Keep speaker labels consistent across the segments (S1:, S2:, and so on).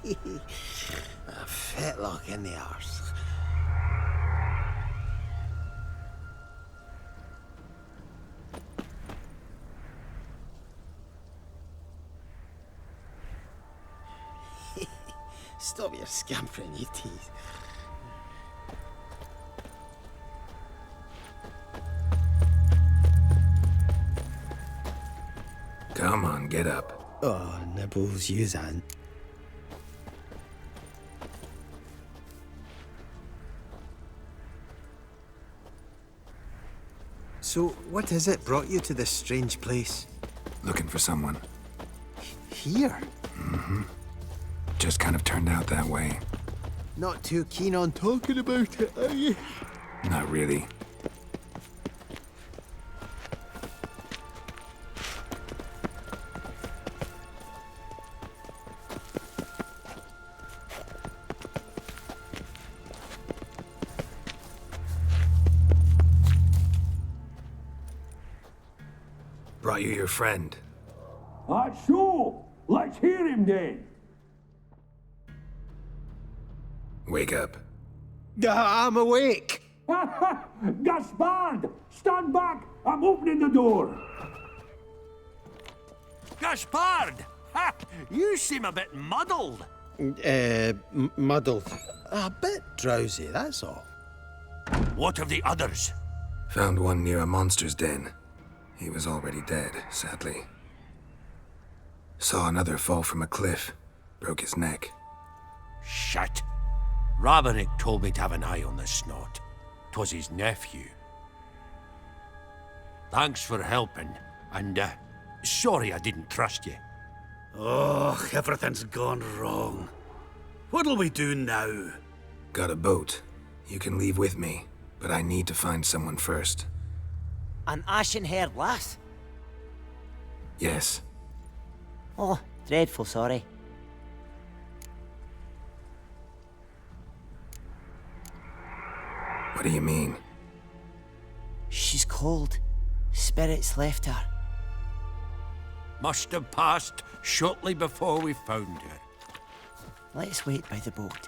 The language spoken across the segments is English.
S1: A fetlock in the arse. Stop your scampering, you teeth.
S2: Come on, get up.
S1: Oh, nibbles, you then. So, what is it brought you to this strange place?
S2: Looking for someone.
S1: Here?
S2: Just kind of turned out that way.
S1: Not too keen on talking about it, are you?
S2: Not really. Brought you your friend.
S3: That's so. Let's hear him then.
S2: Wake up.
S1: I'm awake.
S3: Gaspard! Stand back! I'm opening the door!
S4: Gaspard! Ha! You seem a bit muddled.
S1: Muddled. A bit drowsy, that's all.
S4: What of the others?
S2: Found one near a monster's den. He was already dead, sadly. Saw another fall from a cliff. Broke his neck.
S4: Shit. Raverick told me to have an eye on the snot. 'Twas his nephew. Thanks for helping, and sorry I didn't trust you.
S5: Oh, everything's gone wrong. What'll we do now?
S2: Got a boat. You can leave with me, but I need to find someone first.
S6: An ashen-haired lass?
S2: Yes.
S6: Oh, dreadful sorry.
S2: What do you mean?
S6: She's cold. Spirits left her.
S4: Must have passed shortly before we found her.
S6: Let's wait by the boat.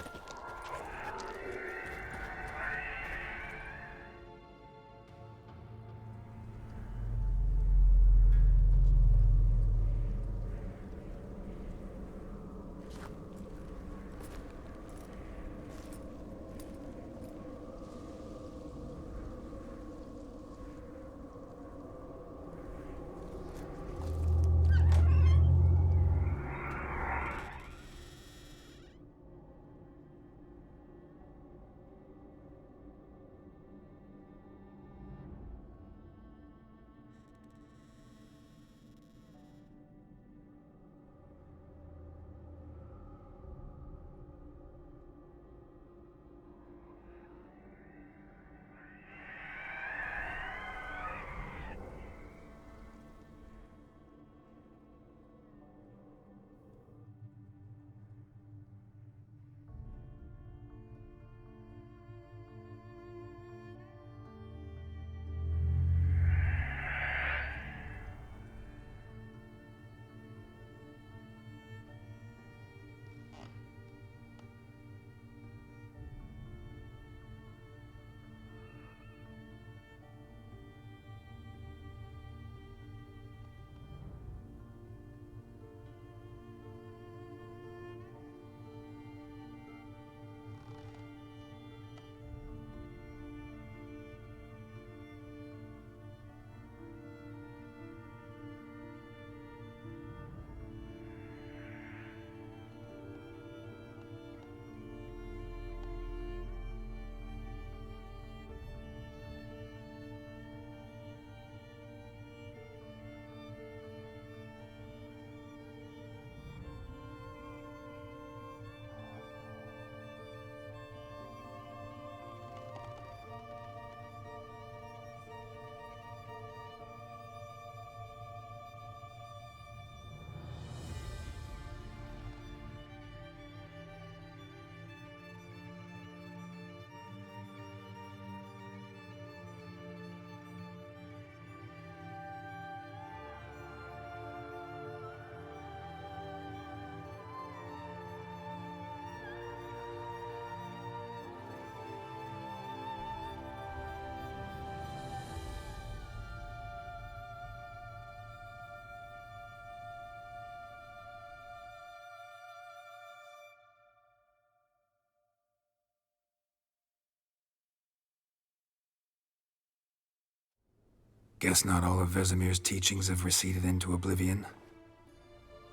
S2: Guess not all of Vesemir's teachings have receded into oblivion.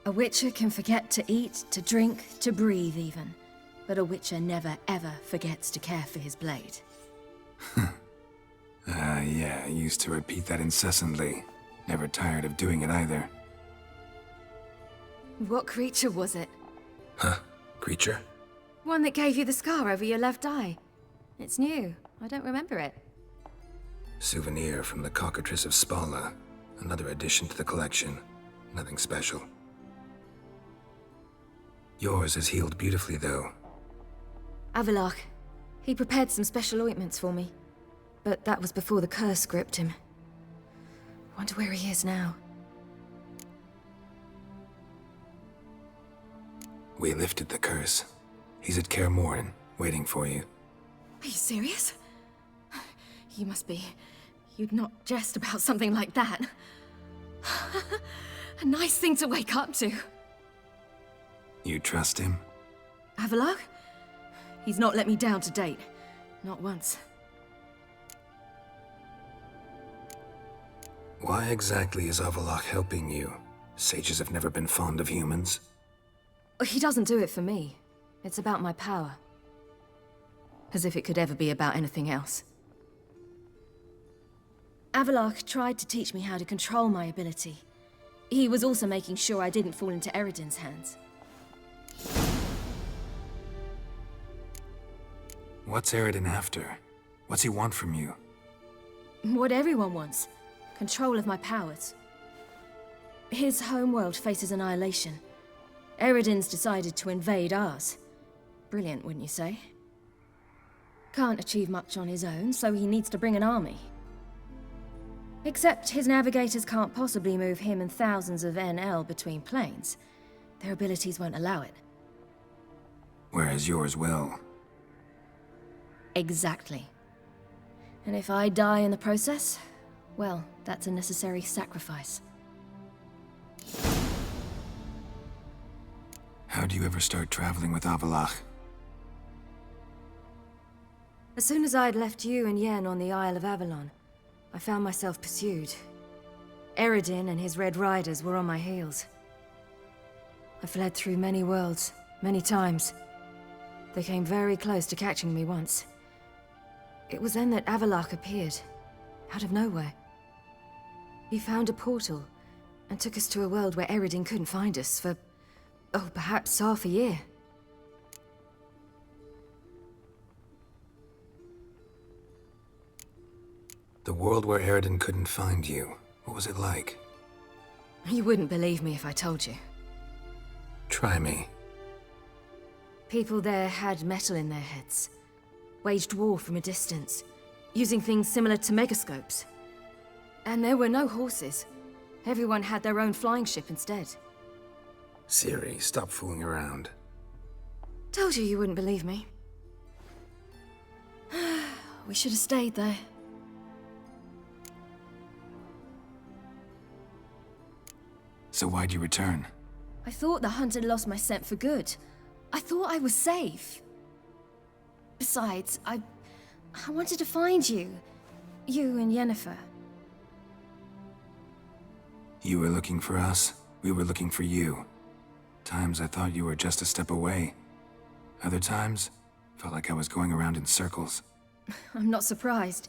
S7: A witcher can forget to eat, to drink, to breathe even. But a witcher never ever forgets to care for his blade.
S2: Yeah, I used to repeat that incessantly. Never tired of doing it either.
S7: What creature was it?
S2: Huh? Creature?
S7: One that gave you the scar over your left eye. It's new. I don't remember it.
S2: Souvenir from the cockatrice of Spala. Another addition to the collection. Nothing special. Yours has healed beautifully, though.
S7: Avalok. He prepared some special ointments for me. But that was before the curse gripped him. Wonder where he is now.
S2: We lifted the curse. He's at Kaer Morhen, waiting for you.
S7: Are you serious? You must be. You'd not jest about something like that. A nice thing to wake up to.
S2: You trust him?
S7: Avalok? He's not let me down to date. Not once.
S2: Why exactly is Avalok helping you? Sages have never been fond of humans.
S7: He doesn't do it for me. It's about my power. As if it could ever be about anything else. Avalok tried to teach me how to control my ability. He was also making sure I didn't fall into Eredin's hands.
S2: What's Eredin after? What's he want from you?
S7: What everyone wants. Control of my powers. His homeworld faces annihilation. Eredin's decided to invade ours. Brilliant, wouldn't you say? Can't achieve much on his own, so he needs to bring an army. Except his navigators can't possibly move him and thousands of NL between planes. Their abilities won't allow it.
S2: Whereas yours will.
S7: Exactly. And if I die in the process, well, that's a necessary sacrifice.
S2: How do you ever start traveling with Avalok?
S7: As soon as I had left you and Yen on the Isle of Avalon, I found myself pursued. Eredin and his Red Riders were on my heels. I fled through many worlds, many times. They came very close to catching me once. It was then that Avalok appeared, out of nowhere. He found a portal, and took us to a world where Eredin couldn't find us for, oh, perhaps half a year.
S2: The world where Eredin couldn't find you. What was it like?
S7: You wouldn't believe me if I told you.
S2: Try me.
S7: People there had metal in their heads. Waged war from a distance, using things similar to megascopes. And there were no horses. Everyone had their own flying ship instead.
S2: Ciri, stop fooling around.
S7: Told you you wouldn't believe me. We should have stayed there.
S2: So why'd you return?
S7: I thought the hunt had lost my scent for good. I thought I was safe. Besides, I wanted to find you. You and Yennefer.
S2: You were looking for us, we were looking for you. Times I thought you were just a step away. Other times, felt like I was going around in circles.
S7: I'm not surprised.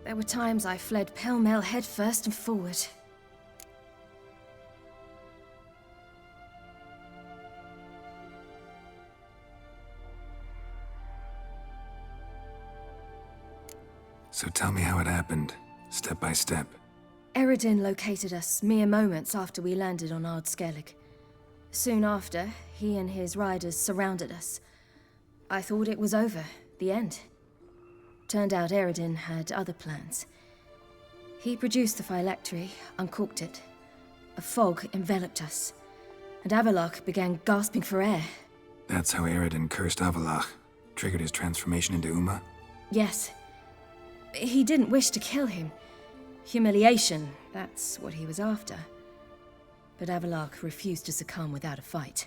S7: There were times I fled pell-mell headfirst and forward.
S2: So tell me how it happened, step by step.
S7: Eredin located us mere moments after we landed on Ard Skellig. Soon after, he and his riders surrounded us. I thought it was over, the end. Turned out Eredin had other plans. He produced the phylactery, uncorked it. A fog enveloped us, and Avalok began gasping for air.
S2: That's how Eredin cursed Avalok, triggered his transformation into Uma?
S7: Yes. He didn't wish to kill him. Humiliation, that's what he was after. But Avalok refused to succumb without a fight.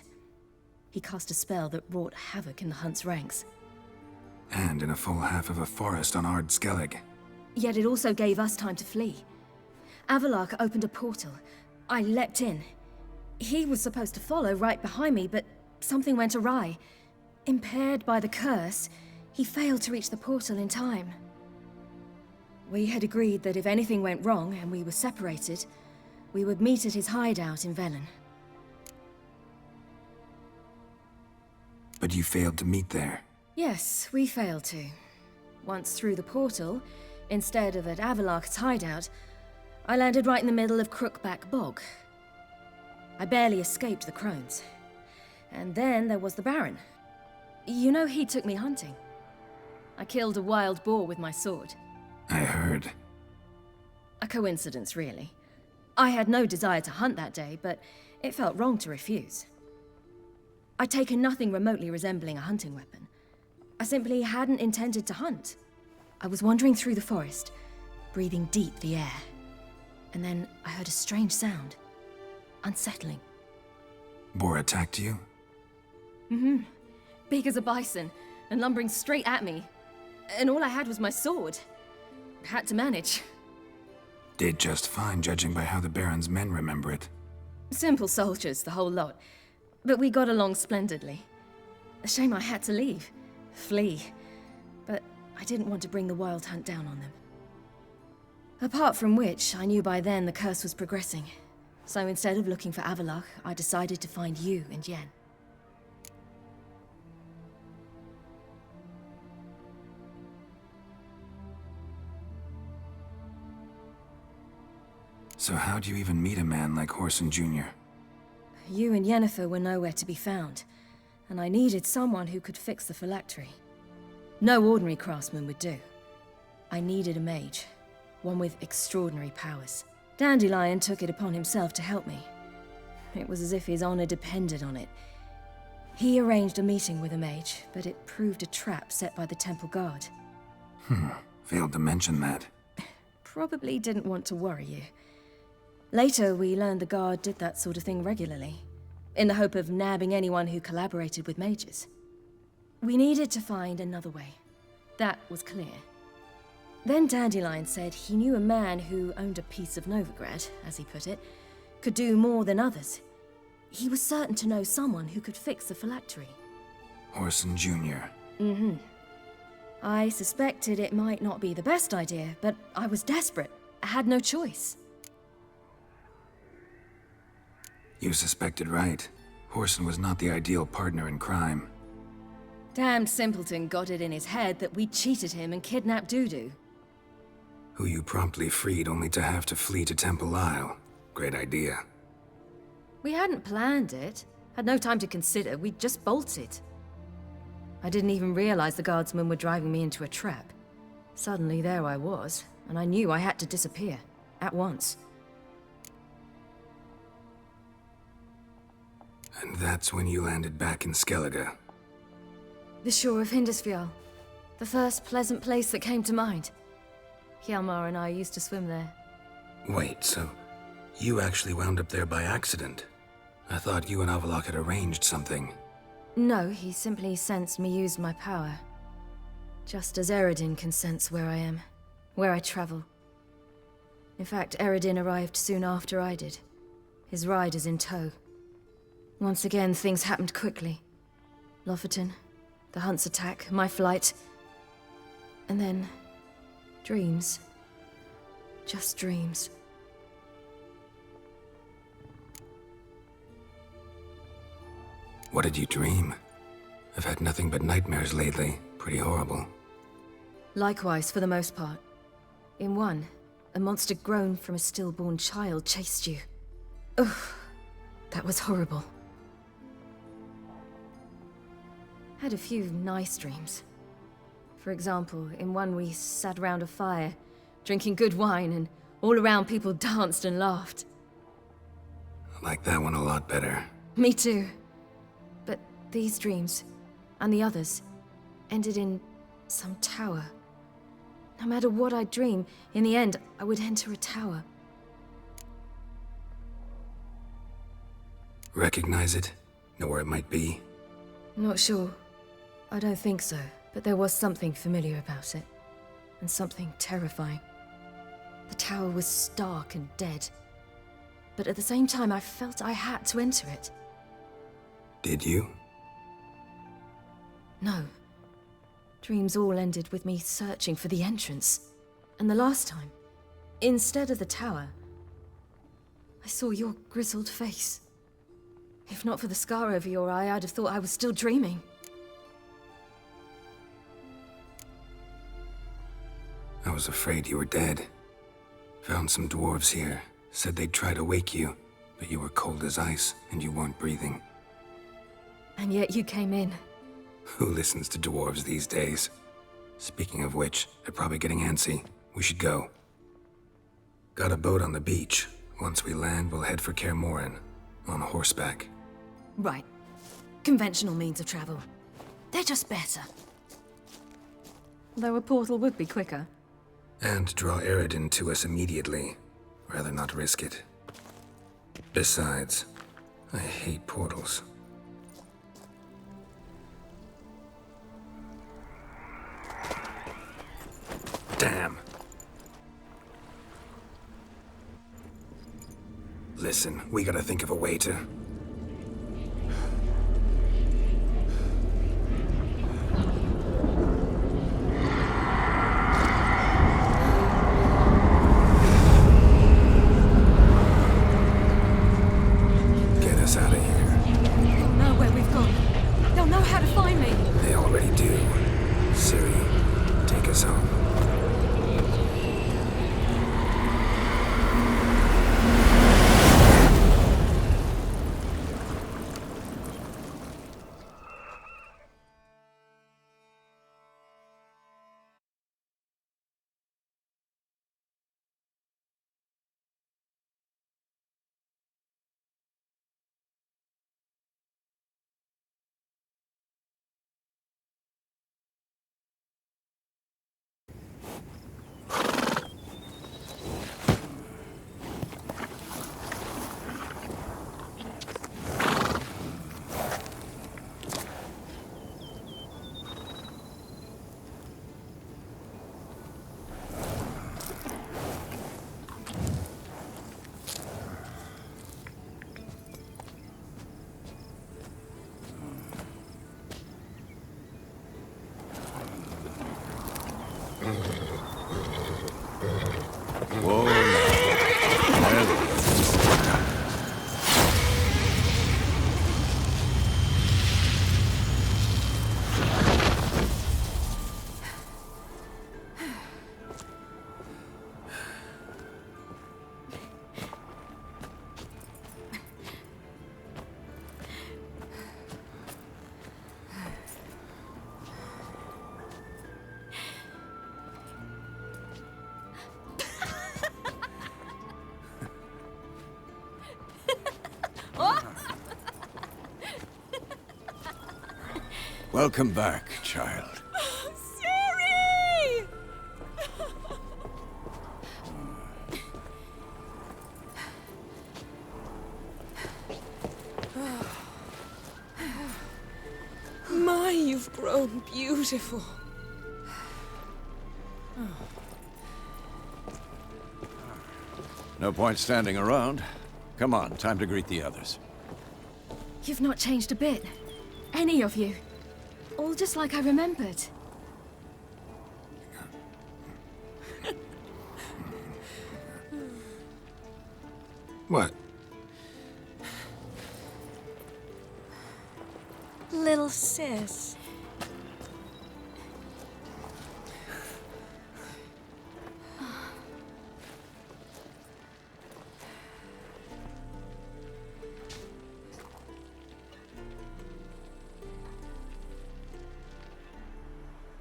S7: He cast a spell that wrought havoc in the hunt's ranks.
S2: And in a full half of a forest on Ard Skellig.
S7: Yet it also gave us time to flee. Avalok opened a portal. I leapt in. He was supposed to follow right behind me, but something went awry. Impaired by the curse, he failed to reach the portal in time. We had agreed that if anything went wrong and we were separated, we would meet at his hideout in Velen.
S2: But you failed to meet there.
S7: Yes, we failed to. Once through the portal, instead of at Avalok's hideout, I landed right in the middle of Crookback Bog. I barely escaped the crones. And then there was the Baron. You know, he took me hunting. I killed a wild boar with my sword.
S2: I heard.
S7: A coincidence, really. I had no desire to hunt that day, but it felt wrong to refuse. I'd taken nothing remotely resembling a hunting weapon. I simply hadn't intended to hunt. I was wandering through the forest, breathing deep the air. And then I heard a strange sound. Unsettling.
S2: Boar attacked you?
S7: Big as a bison, and lumbering straight at me. And all I had was my sword. Had to manage.
S2: Did just fine, judging by how the Baron's men remember it.
S7: Simple soldiers, the whole lot. But we got along splendidly. A shame I had to leave. Flee. But I didn't want to bring the wild hunt down on them. Apart from which, I knew by then the curse was progressing. So instead of looking for Avalok, I decided to find you and Yen.
S2: So how'd you even meet a man like Horson Jr.?
S7: You and Yennefer were nowhere to be found, and I needed someone who could fix the phylactery. No ordinary craftsman would do. I needed a mage, one with extraordinary powers. Dandelion took it upon himself to help me. It was as if his honor depended on it. He arranged a meeting with a mage, but it proved a trap set by the temple guard.
S2: Failed to mention that.
S7: Probably didn't want to worry you. Later, we learned the guard did that sort of thing regularly, in the hope of nabbing anyone who collaborated with mages. We needed to find another way. That was clear. Then Dandelion said he knew a man who owned a piece of Novigrad, as he put it, could do more than others. He was certain to know someone who could fix the phylactery.
S2: Horson Jr.
S7: I suspected it might not be the best idea, but I was desperate. I had no choice.
S2: You suspected right. Horson was not the ideal partner in crime.
S7: Damned simpleton got it in his head that we cheated him and kidnapped Dudu.
S2: Who you promptly freed only to have to flee to Temple Isle. Great idea.
S7: We hadn't planned it. Had no time to consider. We just bolted. I didn't even realize the guardsmen were driving me into a trap. Suddenly there I was, and I knew I had to disappear. At once.
S2: And that's when you landed back in Skellige.
S7: The shore of Hindisfjall. The first pleasant place that came to mind. Hjalmar and I used to swim there.
S2: Wait, so you actually wound up there by accident? I thought you and Avalok had arranged something.
S7: No, he simply sensed me use my power. Just as Eredin can sense where I am, where I travel. In fact, Eredin arrived soon after I did. His riders in tow. Once again, things happened quickly. Lofoten, the hunt's attack, my flight. And then... dreams. Just dreams.
S2: What did you dream? I've had nothing but nightmares lately. Pretty horrible.
S7: Likewise, for the most part. In one, a monster grown from a stillborn child chased you. Ugh, that was horrible. Had a few nice dreams. For example, in one we sat around a fire, drinking good wine, and all around people danced and laughed.
S2: I like that one a lot better.
S7: Me too. But these dreams, and the others, ended in some tower. No matter what I'd dream, in the end, I would enter a tower.
S2: Recognize it? Know where it might be?
S7: Not sure. I don't think so, but there was something familiar about it. And something terrifying. The tower was stark and dead. But at the same time, I felt I had to enter it.
S2: Did you?
S7: No. Dreams all ended with me searching for the entrance. And the last time, instead of the tower, I saw your grizzled face. If not for the scar over your eye, I'd have thought I was still dreaming.
S2: I was afraid you were dead. Found some dwarves here. Said they'd try to wake you, but you were cold as ice and you weren't breathing.
S7: And yet you came in.
S2: Who listens to dwarves these days? Speaking of which, they're probably getting antsy. We should go. Got a boat on the beach. Once we land, we'll head for Kaer Morhen. On horseback.
S7: Right. Conventional means of travel. They're just better. Though a portal would be quicker.
S2: And draw Eredin to us immediately. Rather not risk it. Besides, I hate portals. Damn. Listen, we gotta think of a way to... Get us out of here.
S7: They'll know where we've gone. They'll know how to find me.
S2: They already do. Ciri, take us home.
S8: Whoa, now. There we go. Welcome back, child.
S7: Ciri!
S9: My, you've grown beautiful.
S8: No point standing around. Come on, time to greet the others.
S7: You've not changed a bit. Any of you. All just like I remembered.
S2: What?
S9: Little sis.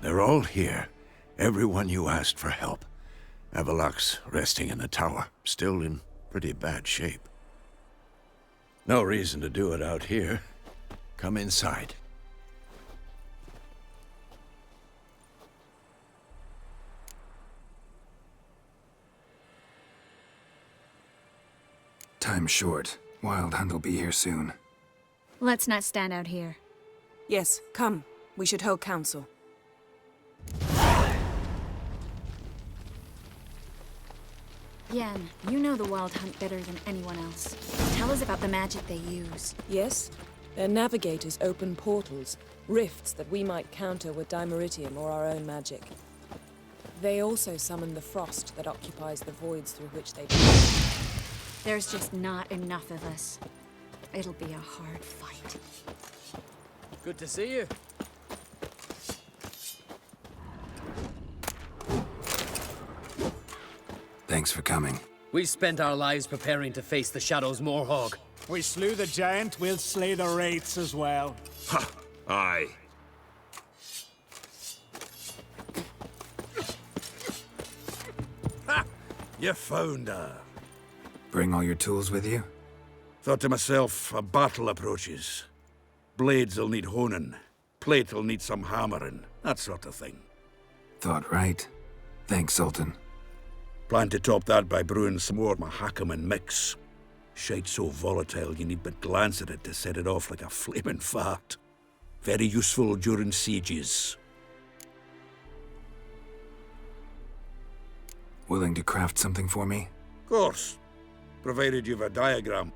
S8: They're all here. Everyone you asked for help. Avalok's resting in the tower, still in pretty bad shape. No reason to do it out here. Come inside.
S2: Time's short. Wild Hunt will be here soon.
S10: Let's not stand out here.
S9: Yes, come. We should hold council.
S10: Yen, you know the Wild Hunt better than anyone else. Tell us about the magic they use.
S9: Yes, their navigators open portals, rifts that we might counter with dimeritium or our own magic. They also summon the frost that occupies the voids through which they travel.
S10: There's just not enough of us. It'll be a hard fight.
S11: Good to see you.
S2: Thanks for coming.
S11: We spent our lives preparing to face the Shadow's Moorhog.
S12: We slew the giant, we'll slay the wraiths as well.
S8: Ha! Aye. Ha! You found her.
S2: Bring all your tools with you?
S5: Thought to myself, a battle approaches. Blades'll need honing. Plate'll need some hammering. That sort of thing.
S2: Thought right. Thanks, Sultan.
S5: Plan to top that by brewing some more Mahakaman mix. Shite so volatile you need but glance at it to set it off like a flaming fart. Very useful during sieges.
S2: Willing to craft something for me?
S5: Course. Provided you've a diagram.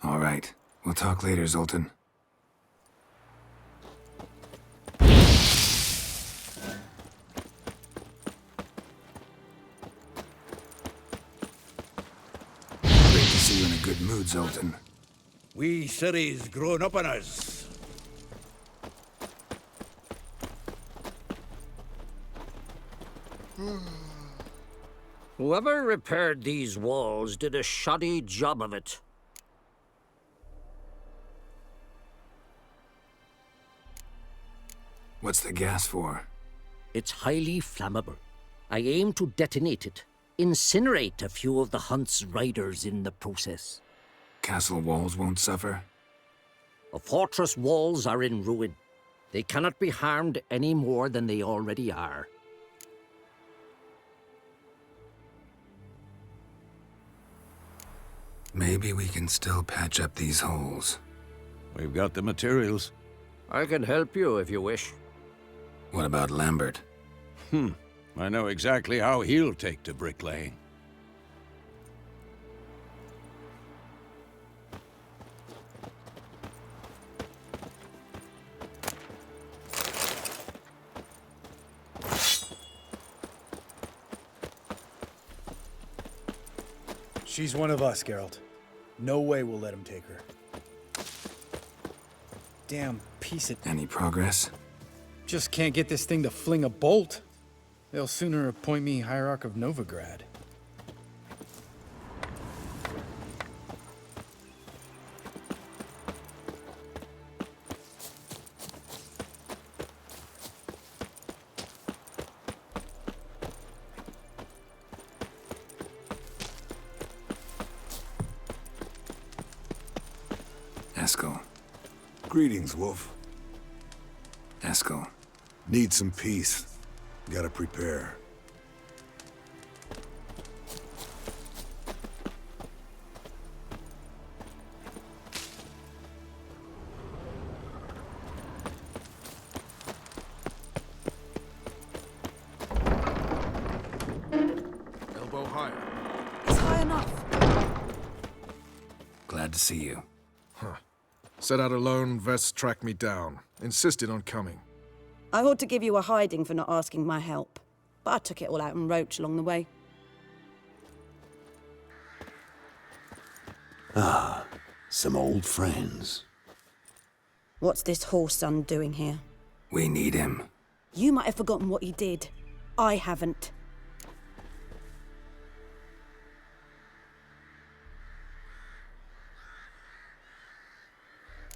S2: All right. We'll talk later, Zoltan. Great to see you in a good mood, Zoltan.
S5: We City's grown up on us.
S13: Whoever repaired these walls did a shoddy job of it.
S2: What's the gas for?
S13: It's highly flammable. I aim to detonate it. Incinerate a few of the Hunt's riders in the process.
S2: Castle walls won't suffer?
S13: The fortress walls are in ruin. They cannot be harmed any more than they already are.
S2: Maybe we can still patch up these holes.
S8: We've got the materials.
S13: I can help you if you wish.
S2: What about Lambert?
S8: I know exactly how he'll take to bricklaying.
S12: She's one of us, Geralt. No way we'll let him take her. Damn piece of...
S2: Any progress?
S12: Just can't get this thing to fling a bolt. They'll sooner appoint me Hierarch of Novigrad.
S2: Eskel.
S14: Greetings, Wolf.
S2: Eskel.
S14: Need some peace. Gotta prepare.
S15: Elbow higher.
S9: It's high enough.
S2: Glad to see you.
S15: Set out alone, Vest tracked me down. Insisted on coming.
S16: I ought to give you a hiding for not asking my help, but I took it all out in Roach along the way.
S17: Ah, some old friends.
S16: What's this horse son doing here?
S2: We need him.
S16: You might have forgotten what he did. I haven't.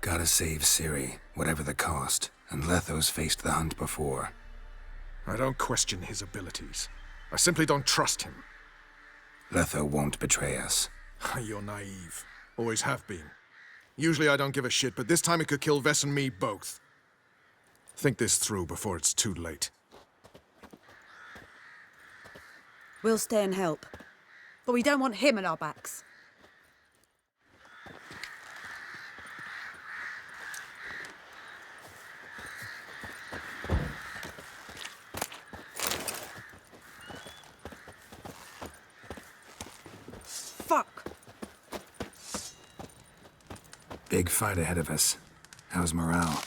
S2: Gotta save Ciri, whatever the cost, and Letho's faced the Hunt before.
S15: I don't question his abilities. I simply don't trust him.
S2: Letho won't betray us.
S15: You're naive. Always have been. Usually I don't give a shit, but this time it could kill Vess and me both. Think this through before it's too late.
S16: We'll stay and help. But we don't want him at our backs.
S2: Big fight ahead of us. How's morale?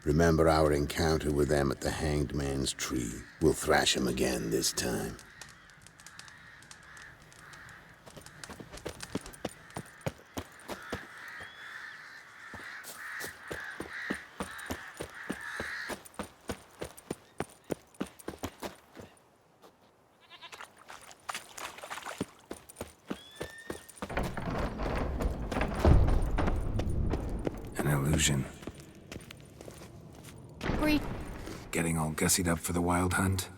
S17: Remember our encounter with them at the Hanged Man's Tree. We'll thrash him again this time.
S2: An illusion.
S18: Breed.
S2: Getting all gussied up for the wild hunt?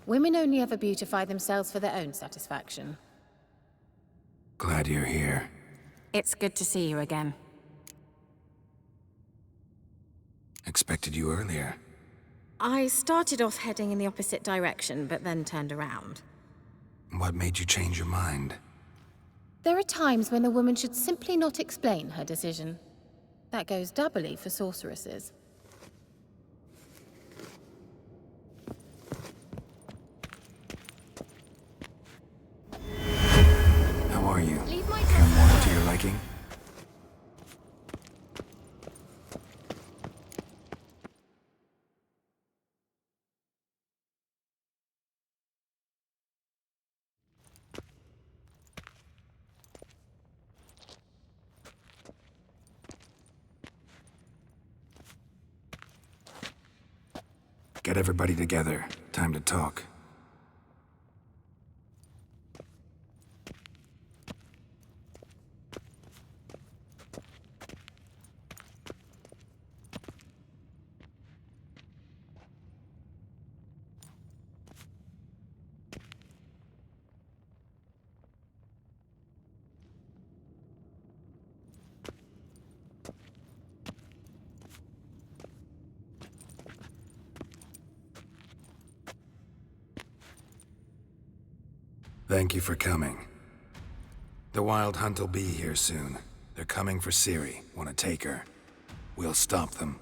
S18: Women only ever beautify themselves for their own satisfaction.
S2: Glad you're here.
S18: It's good to see you again.
S2: Expected you earlier.
S18: I started off heading in the opposite direction, but then turned around.
S2: What made you change your mind?
S18: There are times when a woman should simply not explain her decision. That goes doubly for sorceresses.
S2: How are you? Care more to your liking? Get everybody together. Time to talk. Thank you for coming. The Wild Hunt will be here soon. They're coming for Ciri. Want to take her. We'll stop them.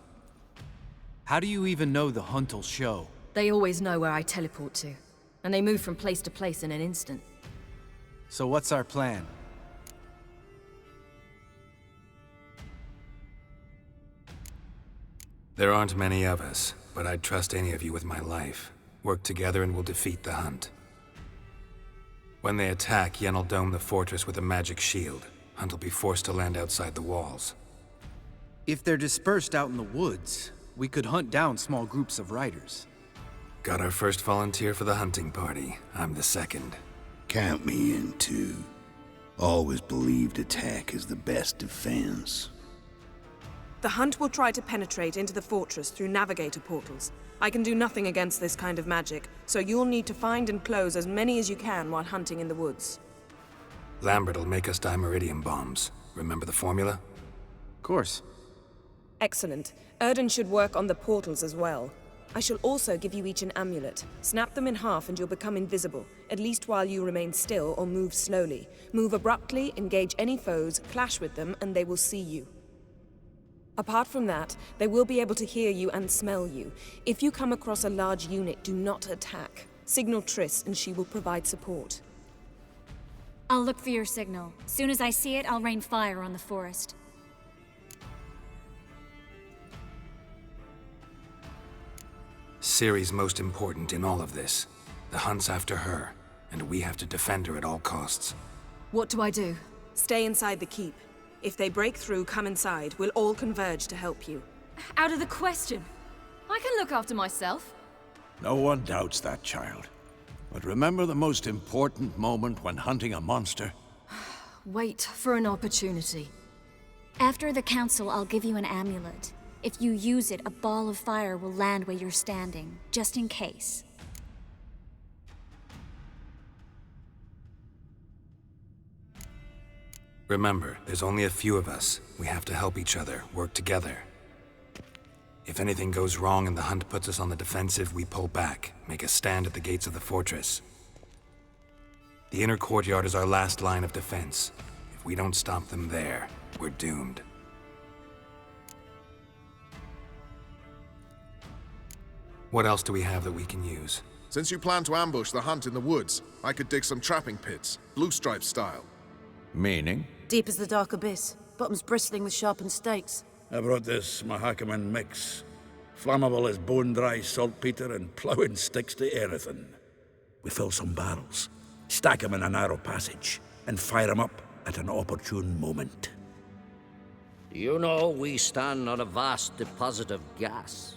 S12: How do you even know the hunt will show?
S7: They always know where I teleport to, and they move from place to place in an instant.
S12: So what's our plan?
S2: There aren't many of us, but I'd trust any of you with my life. Work together and we'll defeat the hunt. When they attack, Yen will dome the fortress with a magic shield. Hunt will be forced to land outside the walls.
S12: If they're dispersed out in the woods, we could hunt down small groups of riders.
S2: Got our first volunteer for the hunting party. I'm the second.
S17: Count me in, too. Always believed attack is the best defense.
S9: The hunt will try to penetrate into the fortress through navigator portals. I can do nothing against this kind of magic, so you'll need to find and close as many as you can while hunting in the woods.
S2: Lambert'll make us dimeridium bombs. Remember the formula?
S12: Of course.
S9: Excellent. Erden should work on the portals as well. I shall also give you each an amulet. Snap them in half and you'll become invisible, at least while you remain still or move slowly. Move abruptly, engage any foes, clash with them, and they will see you. Apart from that, they will be able to hear you and smell you. If you come across a large unit, do not attack. Signal Triss and she will provide support.
S10: I'll look for your signal. Soon as I see it, I'll rain fire on the forest.
S2: Ciri's most important in all of this. The hunt's after her, and we have to defend her at all costs.
S7: What do I do?
S9: Stay inside the keep. If they break through, come inside. We'll all converge to help you.
S7: Out of the question. I can look after myself.
S8: No one doubts that, child. But remember the most important moment when hunting a monster?
S7: Wait for an opportunity.
S10: After the council, I'll give you an amulet. If you use it, a ball of fire will land where you're standing, just in case.
S2: Remember, there's only a few of us. We have to help each other, work together. If anything goes wrong and the hunt puts us on the defensive, we pull back, make a stand at the gates of the fortress. The inner courtyard is our last line of defense. If we don't stop them there, we're doomed. What else do we have that we can use?
S15: Since you plan to ambush the hunt in the woods, I could dig some trapping pits, blue stripe style.
S8: Meaning?
S16: Deep as the dark abyss. bottom's bristling with sharpened stakes.
S5: I brought this Mahakaman mix. Flammable as bone-dry saltpeter and ploughing sticks to anything. We fill some barrels, stack them in a narrow passage, and fire them up at an opportune moment.
S13: You know, we stand on a vast deposit of gas.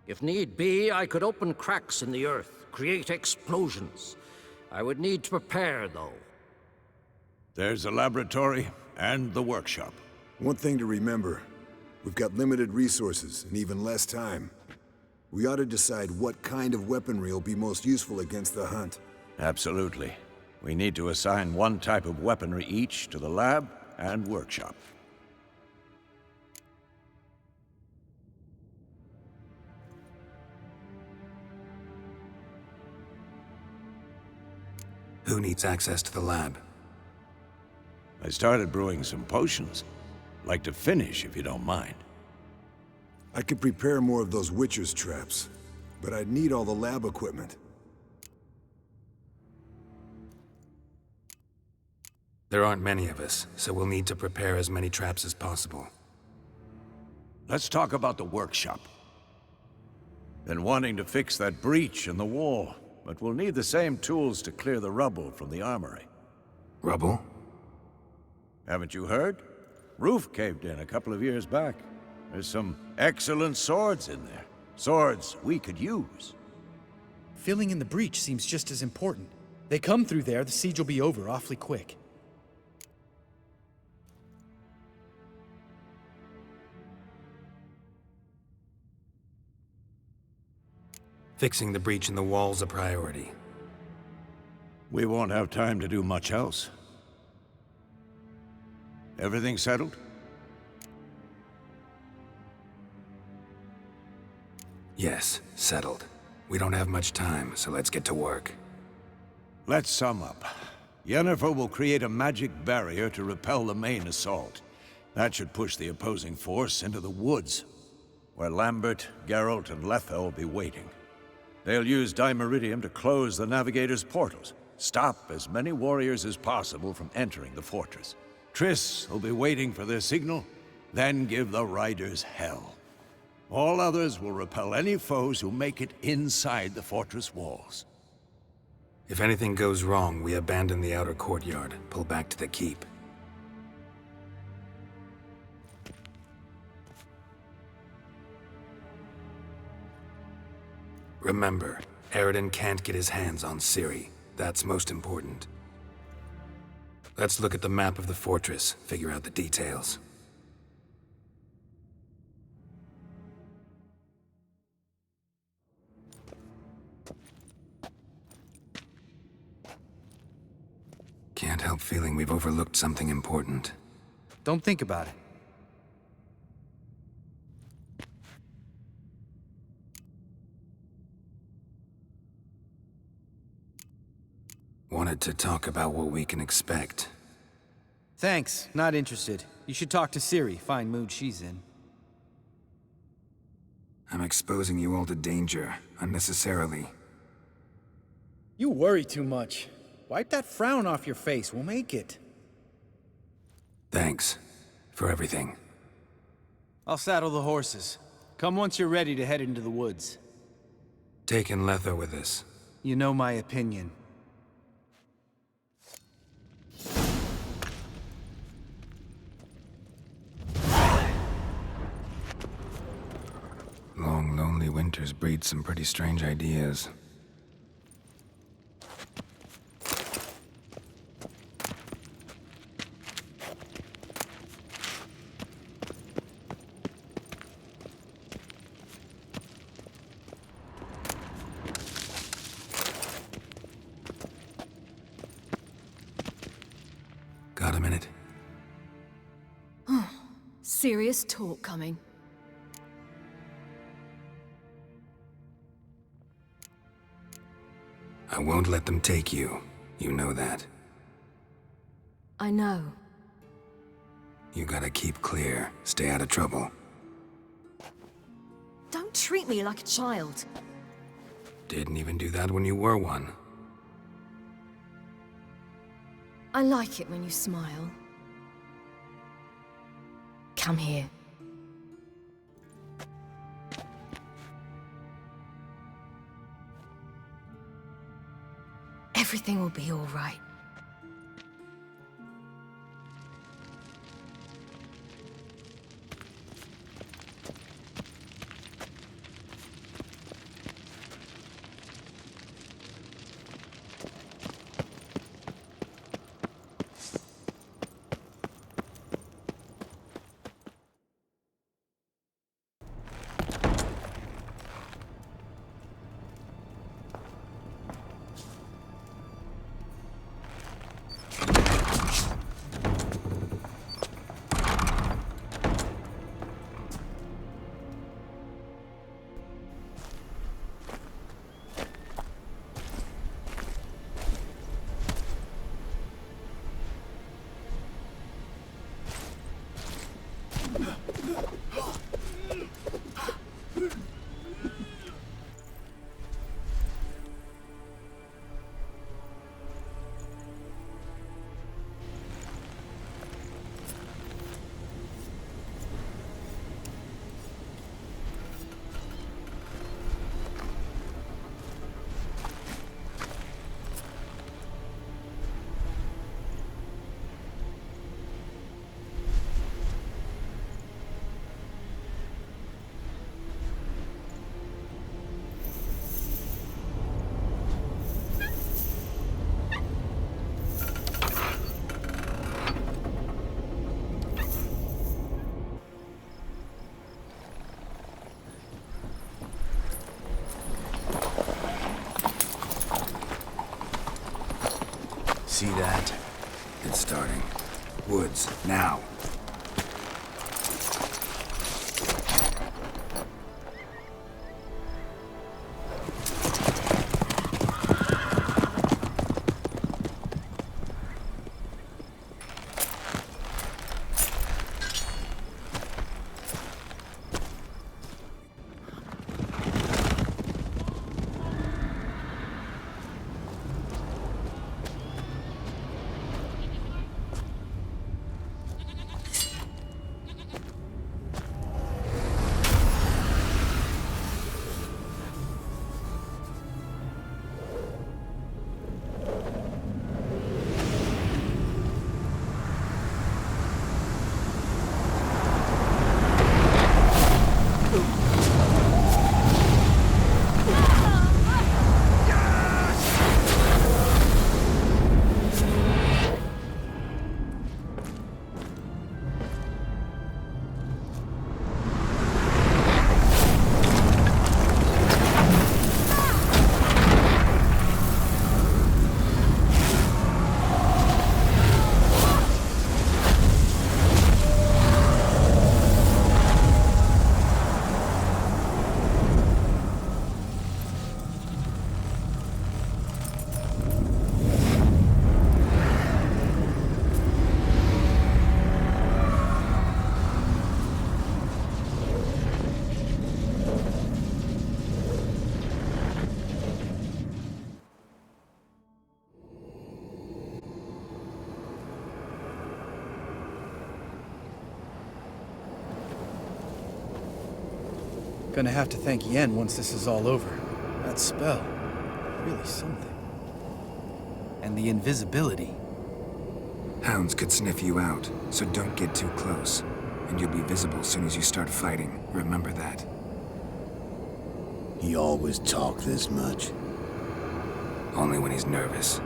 S13: If need be, I could open cracks in the earth, create explosions. I would need to prepare, though.
S8: There's a laboratory and the workshop.
S14: One thing to remember, we've got limited resources and even less time. We ought to decide what kind of weaponry will be most useful against the hunt.
S8: Absolutely. We need to assign one type of weaponry each to the lab and workshop.
S2: Who needs access to the lab?
S8: I started brewing some potions. Like to finish, if you don't mind.
S14: I could prepare more of those Witcher's traps, but I'd need all the lab equipment.
S2: There aren't many of us, so we'll need to prepare as many traps as possible.
S8: Let's talk about the workshop. Been wanting to fix that breach in the wall, but we'll need the same tools to clear the rubble from the armory.
S2: Rubble?
S8: Haven't you heard? Roof caved in a couple of years back. There's some excellent swords in there. Swords we could use.
S12: Filling in the breach seems just as important. They come through there, the siege will be over awfully quick.
S2: Fixing the breach in the wall's a priority.
S8: We won't have time to do much else. Everything settled?
S2: Yes, settled. We don't have much time, so let's get to work.
S8: Let's sum up. Yennefer will create a magic barrier to repel the main assault. That should push the opposing force into the woods, where Lambert, Geralt, and Letha will be waiting. They'll use Dimeridium to close the Navigator's portals, stop as many warriors as possible from entering the fortress. Triss will be waiting for their signal, then give the riders hell. All others will repel any foes who make it inside the fortress walls.
S2: If anything goes wrong, we abandon the outer courtyard, pull back to the keep. Remember, Eredin can't get his hands on Ciri. That's most important. Let's look at the map of the fortress, figure out the details. Can't help feeling we've overlooked something important.
S12: Don't think about it.
S2: Wanted to talk about what we can expect.
S12: Thanks, not interested. You should talk to Ciri, fine mood she's in.
S2: I'm exposing you all to danger, unnecessarily.
S12: You worry too much. Wipe that frown off your face, we'll make it.
S2: Thanks for everything.
S12: I'll saddle the horses. Come once you're ready to head into the woods.
S2: Taking Letha with us.
S12: You know my opinion.
S2: Long, lonely winters breed some pretty strange ideas. Got a minute?
S7: Serious talk coming.
S2: I won't let them take you. You know that.
S7: I know.
S2: You gotta keep clear. Stay out of trouble.
S7: Don't treat me like a child.
S2: Didn't even do that when you were one.
S7: I like it when you smile. Come here. Everything will be all right.
S2: See that? It's starting. Woods, now.
S12: Gonna have to thank Yen once this is all over. That spell, really something. And the invisibility.
S2: Hounds could sniff you out, so don't get too close. And you'll be visible as soon as you start fighting. Remember that.
S17: He always talk this much?
S2: Only when he's nervous.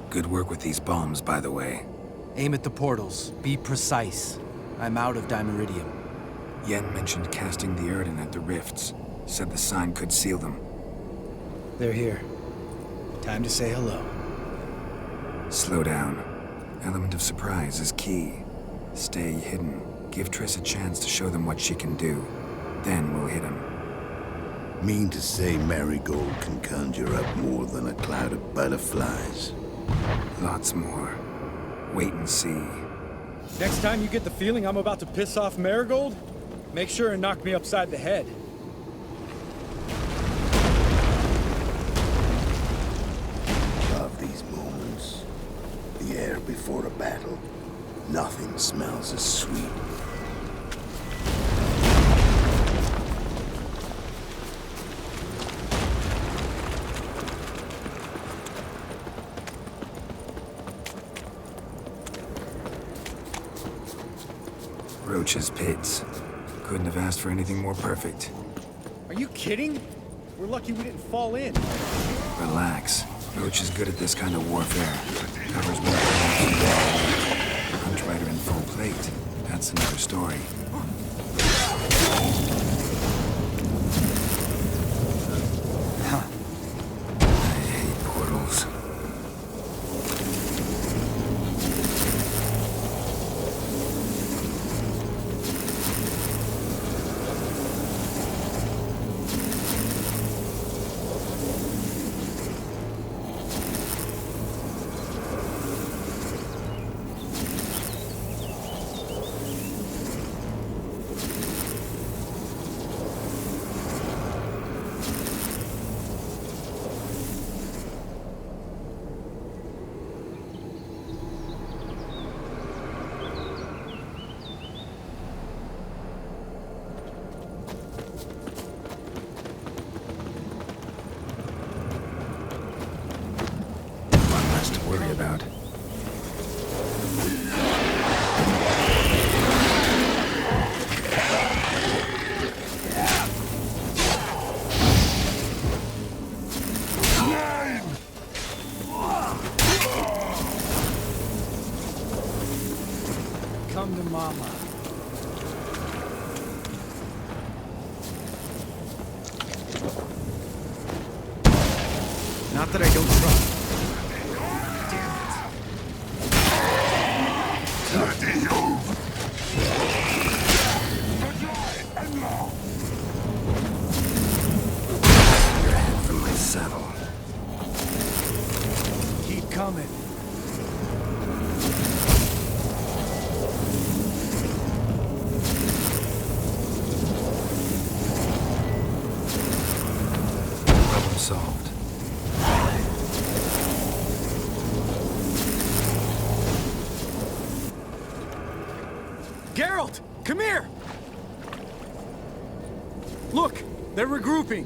S2: Good work with these bombs, by the way.
S12: Aim at the portals. Be precise. I'm out of dimeridium.
S2: Yen mentioned casting the Erdin at the rifts. Said the sign could seal them.
S12: They're here. Time to say hello.
S2: Slow down. Element of surprise is key. Stay hidden. Give Triss a chance to show them what she can do. Then we'll hit him.
S17: Mean to say Marigold can conjure up more than a cloud of butterflies?
S2: Lots more. Wait and see.
S12: Next time you get the feeling I'm about to piss off Marigold, make sure and knock me upside the head.
S17: Of these moments, the air before a battle, nothing smells as sweet
S2: Roach's pits. Couldn't have asked for anything more perfect.
S12: Are you kidding? We're lucky we didn't fall in.
S2: Relax. Roach is good at this kind of warfare. Covers more ground than wall. Hunt rider in full plate. That's another story. I hate portals. Worry about.
S12: Come to Mama. Not that I don't trust.
S2: From my saddle.
S12: Keep coming.
S2: Problem solved.
S12: Geralt, come here! Look, they're regrouping.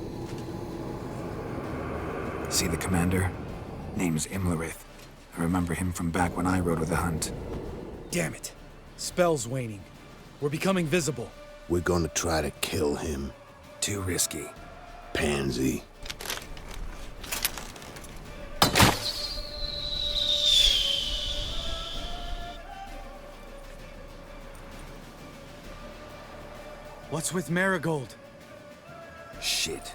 S2: See the commander? Name's Imlerith. I remember him from back when I rode with the hunt.
S12: Damn it. Spell's waning. We're becoming visible.
S17: We're gonna try to kill him.
S2: Too risky.
S17: Pansy.
S12: What's with Marigold?
S2: Shit.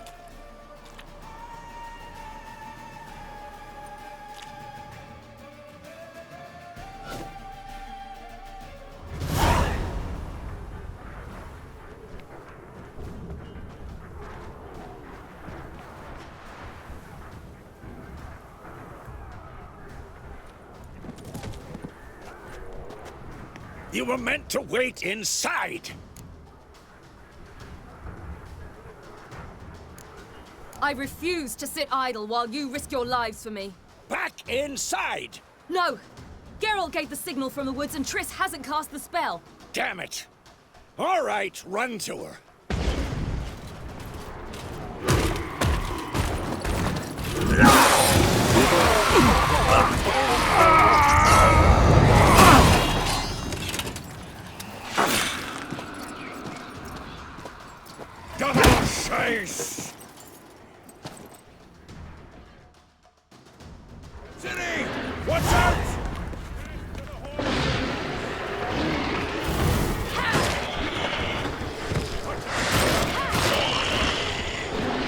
S5: You were meant to wait inside!
S7: I refuse to sit idle while you risk your lives for me.
S5: Back inside!
S7: No! Geralt gave the signal from the woods and Triss hasn't cast the spell.
S5: Damn it! All right, run to her. Chase! City! Watch out!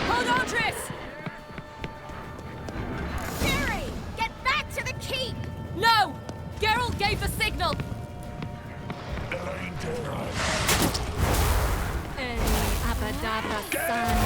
S7: Hold on, Triss!
S10: Ciri! Get back to the keep!
S7: No! Geralt gave the signal!
S10: Abadabra son.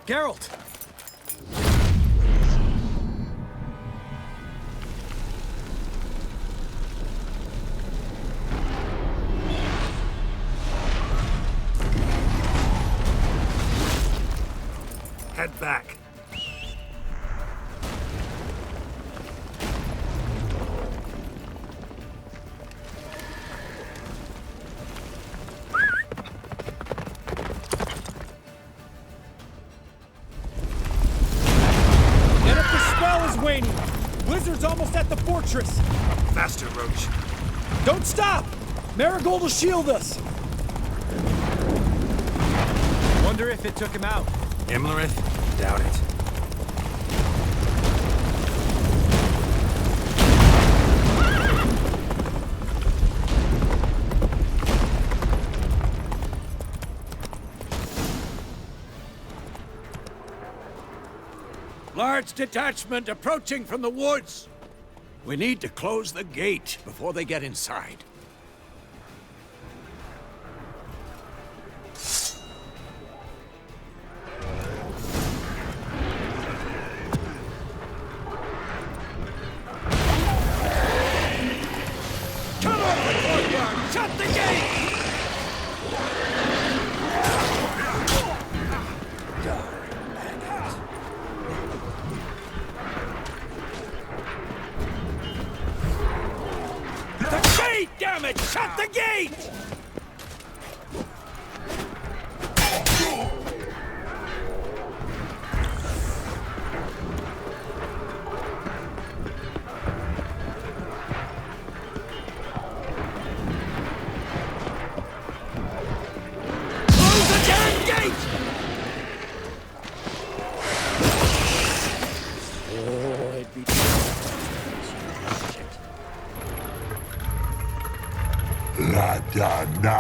S12: Geralt!
S2: Head back.
S12: Get up, the spell is waning! Blizzard's almost at the fortress!
S2: Faster, Roach.
S12: Don't stop! Marigold will shield us! Wonder if it took him out.
S2: Imlerith? Doubt it.
S5: Large detachment approaching from the woods. We need to close the gate before they get inside. Cut off the courtyard! Shut the gate! Damn it! Shut the gate! Close the damn gate! Oh, it'd be...
S17: La da na.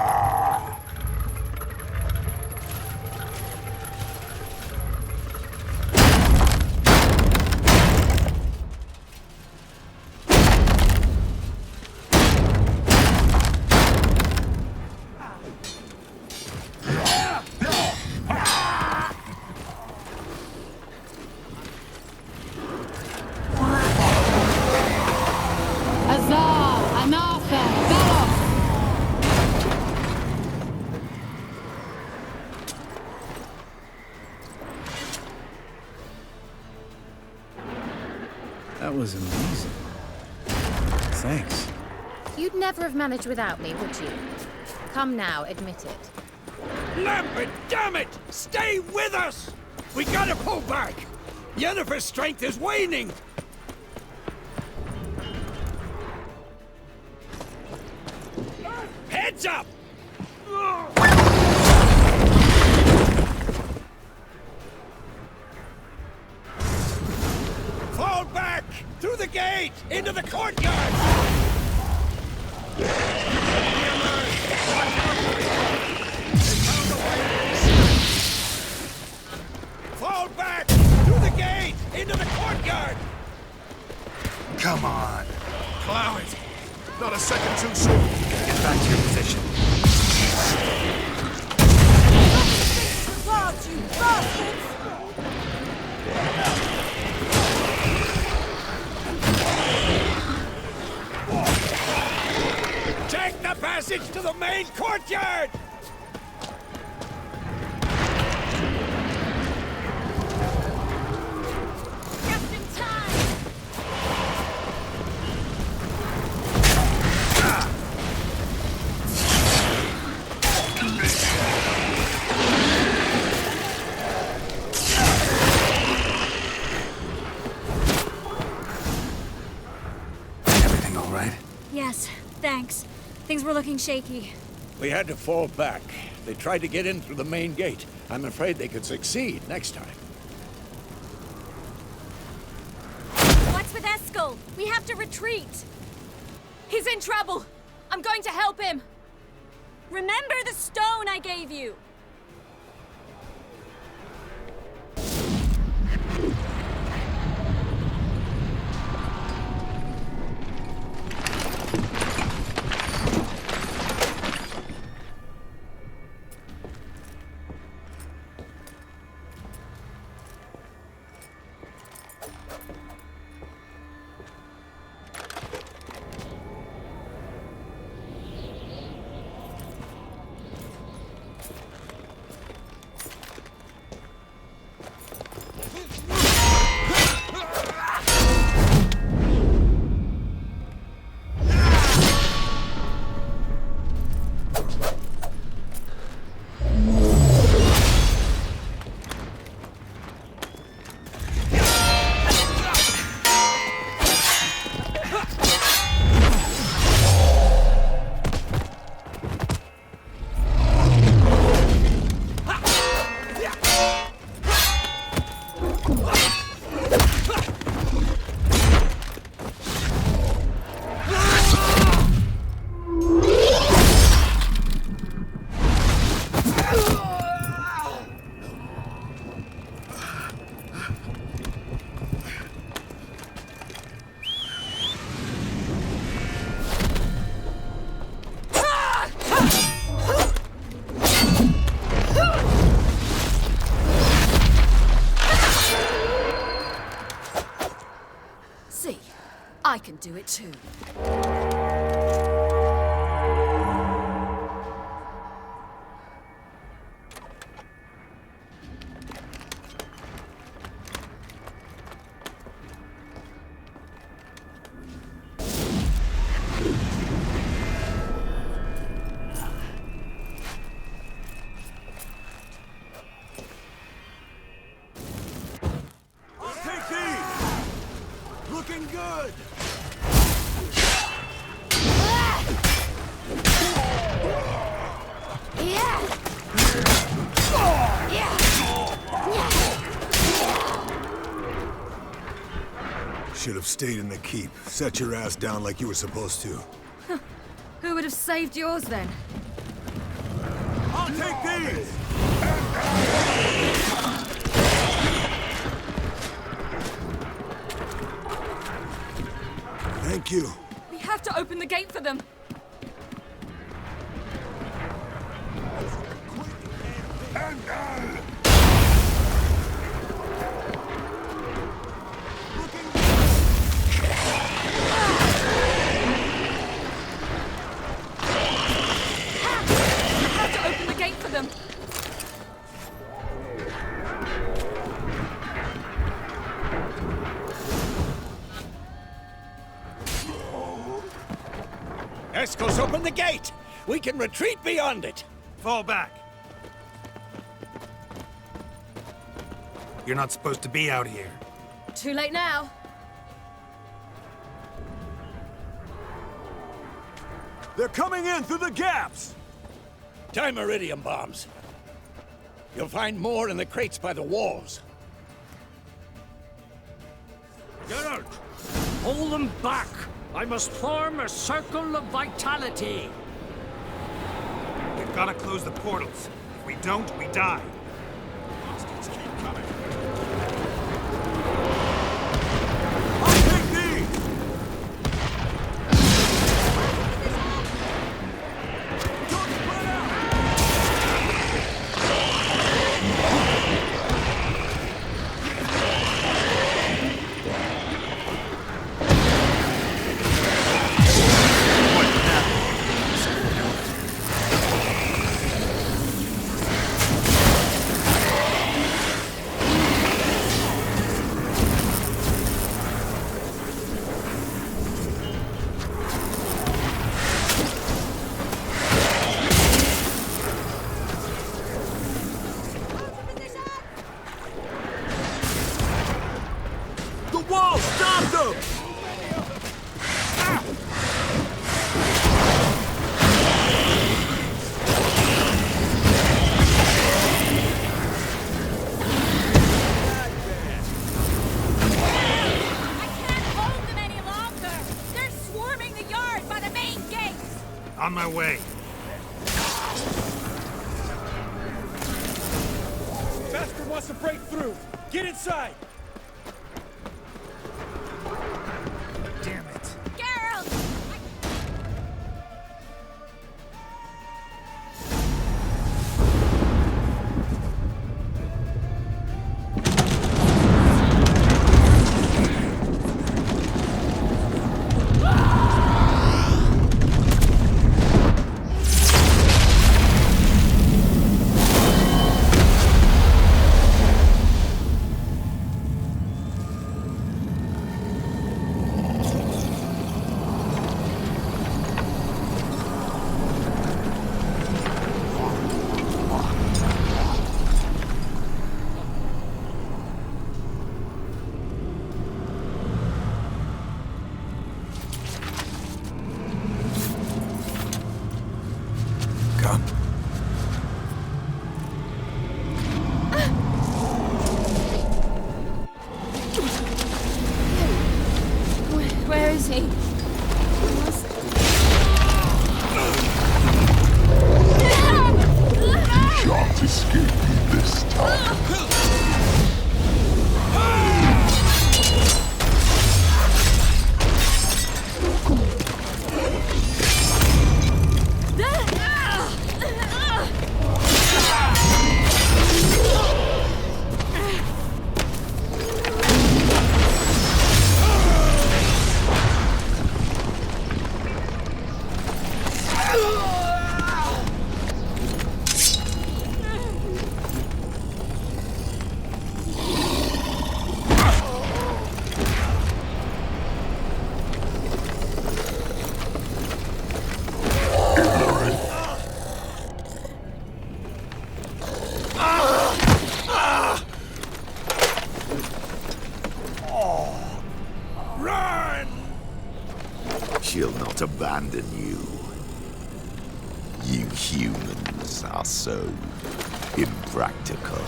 S12: That was amazing. Thanks.
S18: You'd never have managed without me, would you? Come now, admit it.
S5: Lambert, damn it! Stay with us! We gotta pull back! Yennefer's strength is waning! Heads up! Fall back! Through the gate! Into the courtyard! Fall back! Through the gate! Into the courtyard!
S15: Come on. Plow it. Not a second too soon.
S2: Get back to your position.
S16: Guards, you bastards!
S5: Take the passage to the main courtyard!
S10: Just in time!
S2: Everything all right?
S10: Yes, thanks. Things were looking shaky.
S5: We had to fall back. They tried to get in through the main gate. I'm afraid they could succeed next time.
S7: What's with Eskel? We have to retreat. He's in trouble. I'm going to help him.
S10: Remember the stone I gave you!
S7: it too.
S1: Looking good!
S14: Should have stayed in the keep. Set your ass down like you were supposed to.
S7: Who would have saved yours then?
S1: I'll take these!
S14: Thank you.
S7: We have to open the gate for them.
S5: Escos, open the gate! We can retreat beyond it!
S15: Fall back. You're not supposed to be out here.
S7: Too late now.
S1: They're coming in through the gaps!
S5: Dimeridium bombs. You'll find more in the crates by the walls.
S13: Get out! Hold them back! I must form a circle of vitality.
S15: We've got to close the portals. If we don't, we die. Monsters keep coming.
S1: I'll take these! Don't spread out! Wall! Stop them!
S15: On my way.
S1: Bastard wants to break through! Get inside!
S15: Damn it.
S7: Where is he?
S19: Shan't escape me this time. She'll not abandon you. You humans are so impractical.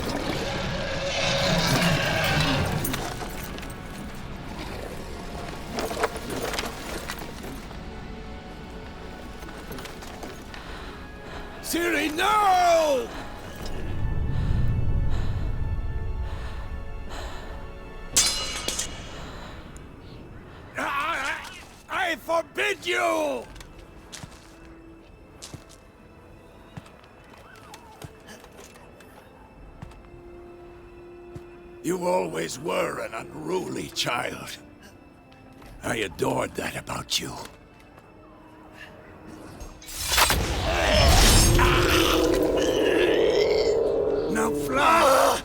S5: Ciri, no! I forbid you! You always were an unruly child. I adored that about you. Now fly!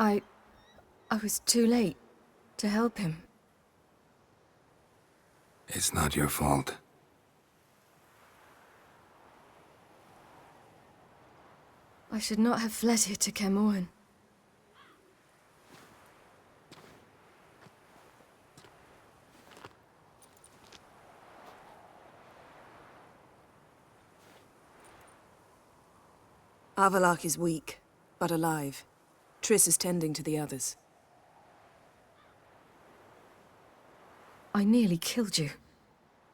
S7: I was too late to help him.
S2: It's not your fault.
S7: I should not have fled here to Kermoren.
S9: Avalak is weak, but alive. Triss is tending to the others.
S7: I nearly killed you.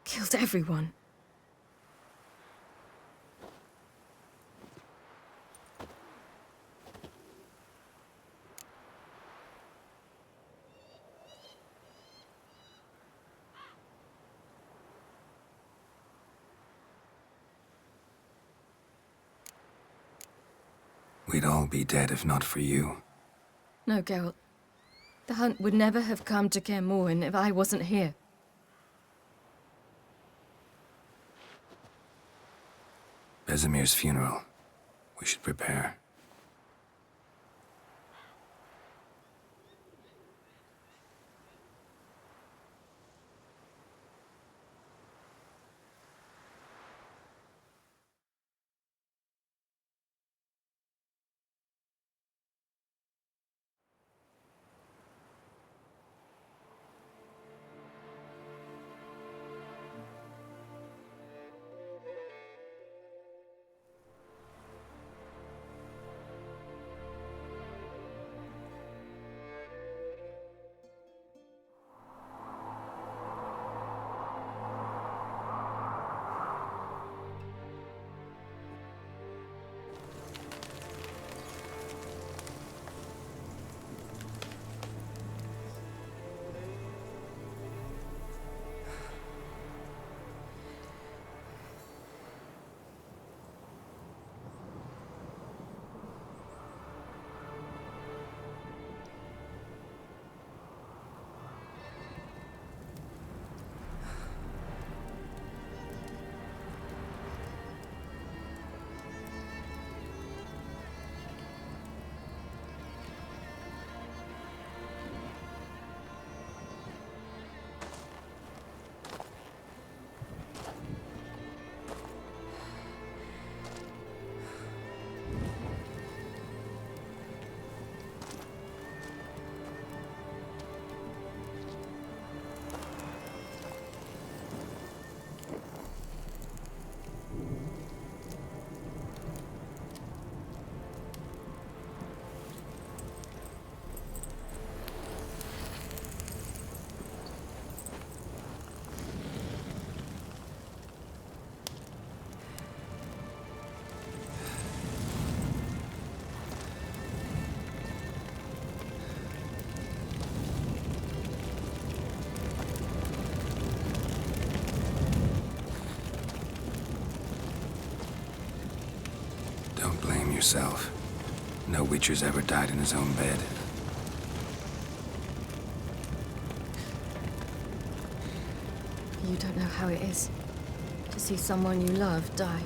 S7: Killed everyone.
S2: We'd all be dead if not for you.
S7: No, Geralt. The hunt would never have come to Kermoren if I wasn't here.
S2: Vesemir's funeral. We should prepare. Don't blame yourself. No Witcher's ever died in his own bed.
S7: You don't know how it is to see someone you love die.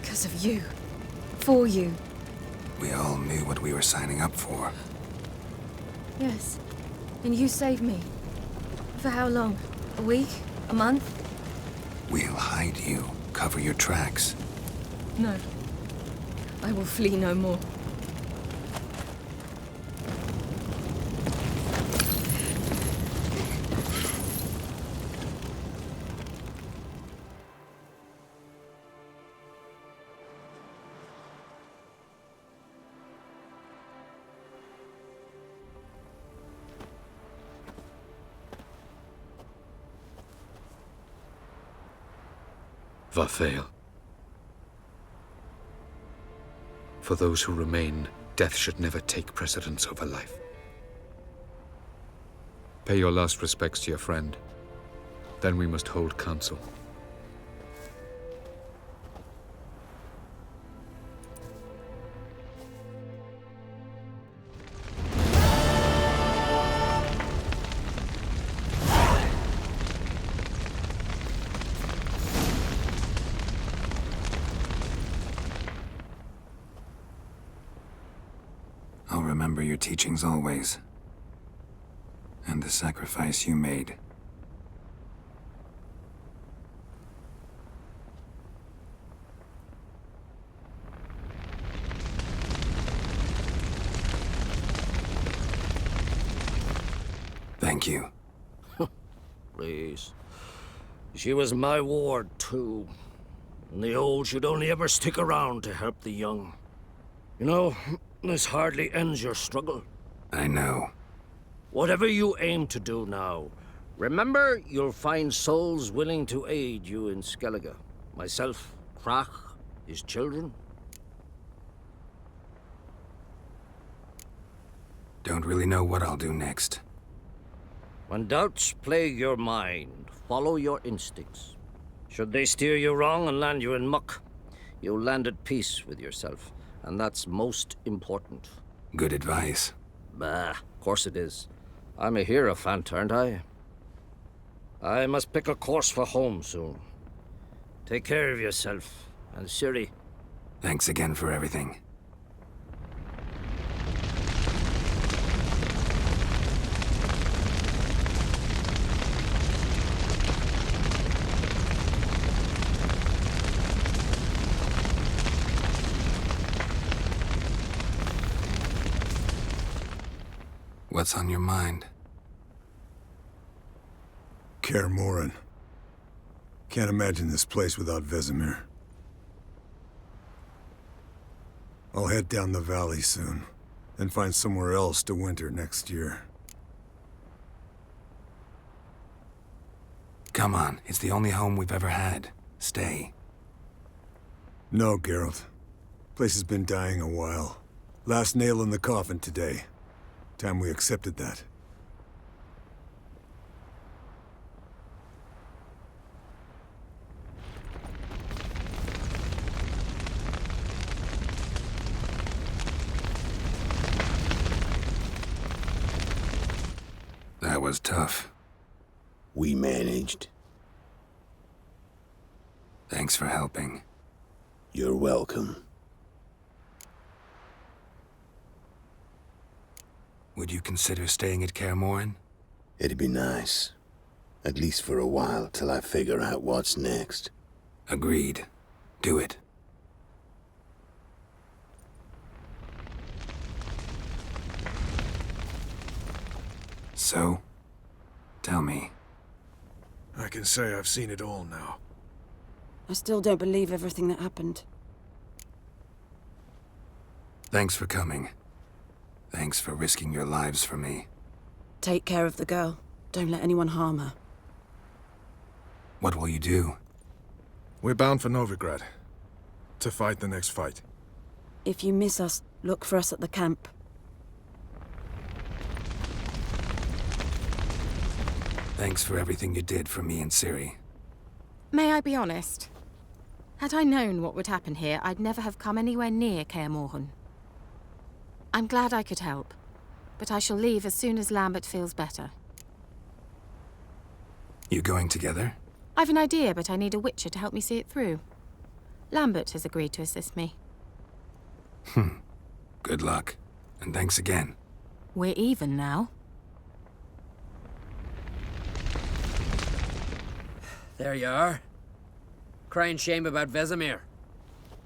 S7: Because of you. For you.
S2: We all knew what we were signing up for.
S7: Yes. And you saved me. For how long? A week? A month?
S2: We'll hide you. Cover your tracks.
S7: No. I will flee no more.
S20: Varthael. For those who remain, death should never take precedence over life. Pay your last respects to your friend. Then we must hold council.
S2: All remember your teachings always. And the sacrifice you made. Thank you.
S13: Please. She was my ward, too. And the old should only ever stick around to help the young. You know, this hardly ends your struggle.
S2: I know.
S13: Whatever you aim to do now, remember you'll find souls willing to aid you in Skellige. Myself, Krach, his children.
S2: Don't really know what I'll do next.
S13: When doubts plague your mind, follow your instincts. Should they steer you wrong and land you in muck, you'll land at peace with yourself, and that's most important.
S2: Good advice.
S13: Bah, of course it is. I'm a hierophant, aren't I? I must pick a course for home soon. Take care of yourself, and Ciri.
S2: Thanks again for everything. What's on your mind?
S14: Kaer Morhen. Can't imagine this place without Vesemir. I'll head down the valley soon, then find somewhere else to winter next year.
S2: Come on, it's the only home we've ever had. Stay.
S14: No, Geralt. Place has been dying a while. Last nail in the coffin today. Time we accepted that.
S2: That was tough.
S17: We managed.
S2: Thanks for helping.
S17: You're welcome.
S2: Would you consider staying at Kaer Morhen?
S17: It'd be nice. At least for a while, till I figure out what's next.
S2: Agreed. Do it. So, tell me.
S15: I can say I've seen it all now.
S16: I still don't believe everything that happened.
S2: Thanks for coming. Thanks for risking your lives for me.
S16: Take care of the girl. Don't let anyone harm her.
S2: What will you do?
S15: We're bound for Novigrad. To fight the next fight.
S16: If you miss us, look for us at the camp.
S2: Thanks for everything you did for me and Ciri.
S21: May I be honest? Had I known what would happen here, I'd never have come anywhere near Kaer Morhen. I'm glad I could help, but I shall leave as soon as Lambert feels better.
S2: You going together?
S21: I've an idea, but I need a witcher to help me see it through. Lambert has agreed to assist me.
S2: Good luck, and thanks again.
S21: We're even now.
S11: There you are. Crying shame about Vesemir.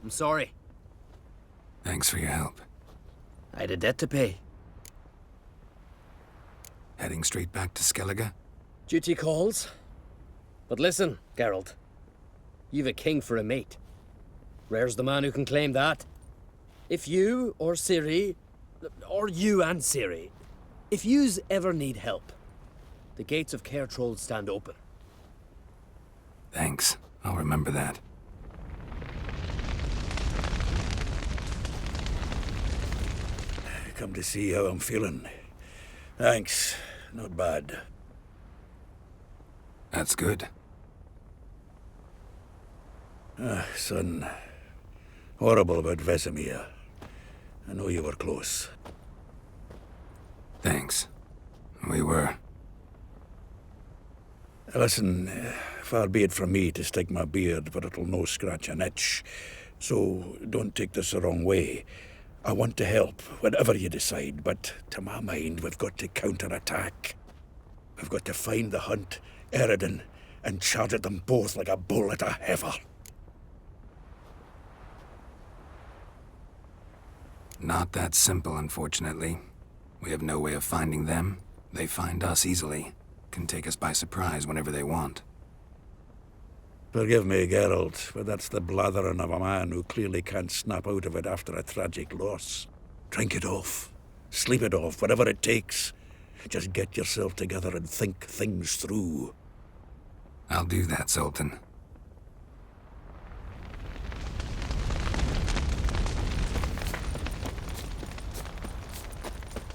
S11: I'm sorry.
S2: Thanks for your help.
S11: I had a debt to pay.
S2: Heading straight back to Skellige?
S11: Duty calls. But listen, Geralt. You've a king for a mate. Rare's the man who can claim that. If you or Ciri, or you and Ciri, if yous ever need help, the gates of Caer Troll stand open.
S2: Thanks. I'll remember that.
S5: Come to see how I'm feeling. Thanks. Not bad.
S2: That's good.
S5: Son. Horrible about Vesemir. I know you were close.
S2: Thanks. We were.
S5: Listen, far be it from me to stick my beard, but it'll no scratch an itch. So don't take this the wrong way. I want to help, whatever you decide, but to my mind, we've got to counterattack. We've got to find the Hunt, Eredin, and charge at them both like a bull at a heifer.
S2: Not that simple, unfortunately. We have no way of finding them. They find us easily. Can take us by surprise whenever they want.
S5: Forgive me, Geralt, but that's the blathering of a man who clearly can't snap out of it after a tragic loss. Drink it off. Sleep it off, whatever it takes. Just get yourself together and think things through.
S2: I'll do that, Sultan.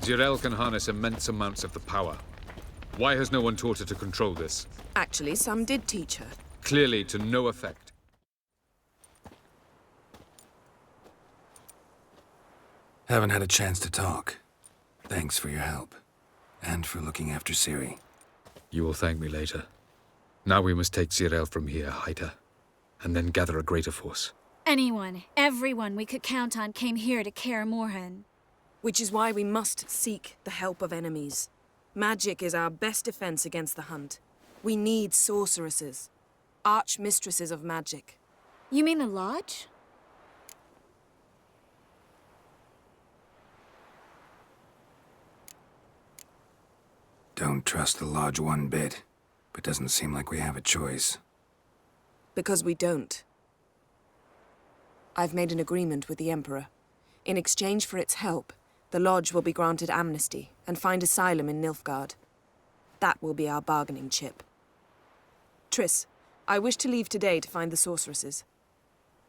S20: Zirael can harness immense amounts of the power. Why has no one taught her to control this?
S9: Actually, some did teach her.
S20: Clearly to no effect.
S2: Haven't had a chance to talk. Thanks for your help. And for looking after Ciri.
S20: You will thank me later. Now we must take Zirael from here, hide her, and then gather a greater force.
S10: Anyone, everyone we could count on came here to Kaer Morhen.
S9: Which is why we must seek the help of enemies. Magic is our best defense against the Hunt. We need sorceresses. Archmistresses of magic.
S10: You mean the Lodge?
S2: Don't trust the Lodge one bit, but doesn't seem like we have a choice.
S9: Because we don't. I've made an agreement with the Emperor. In exchange for its help, the Lodge will be granted amnesty and find asylum in Nilfgaard. That will be our bargaining chip. Triss, I wish to leave today to find the sorceresses.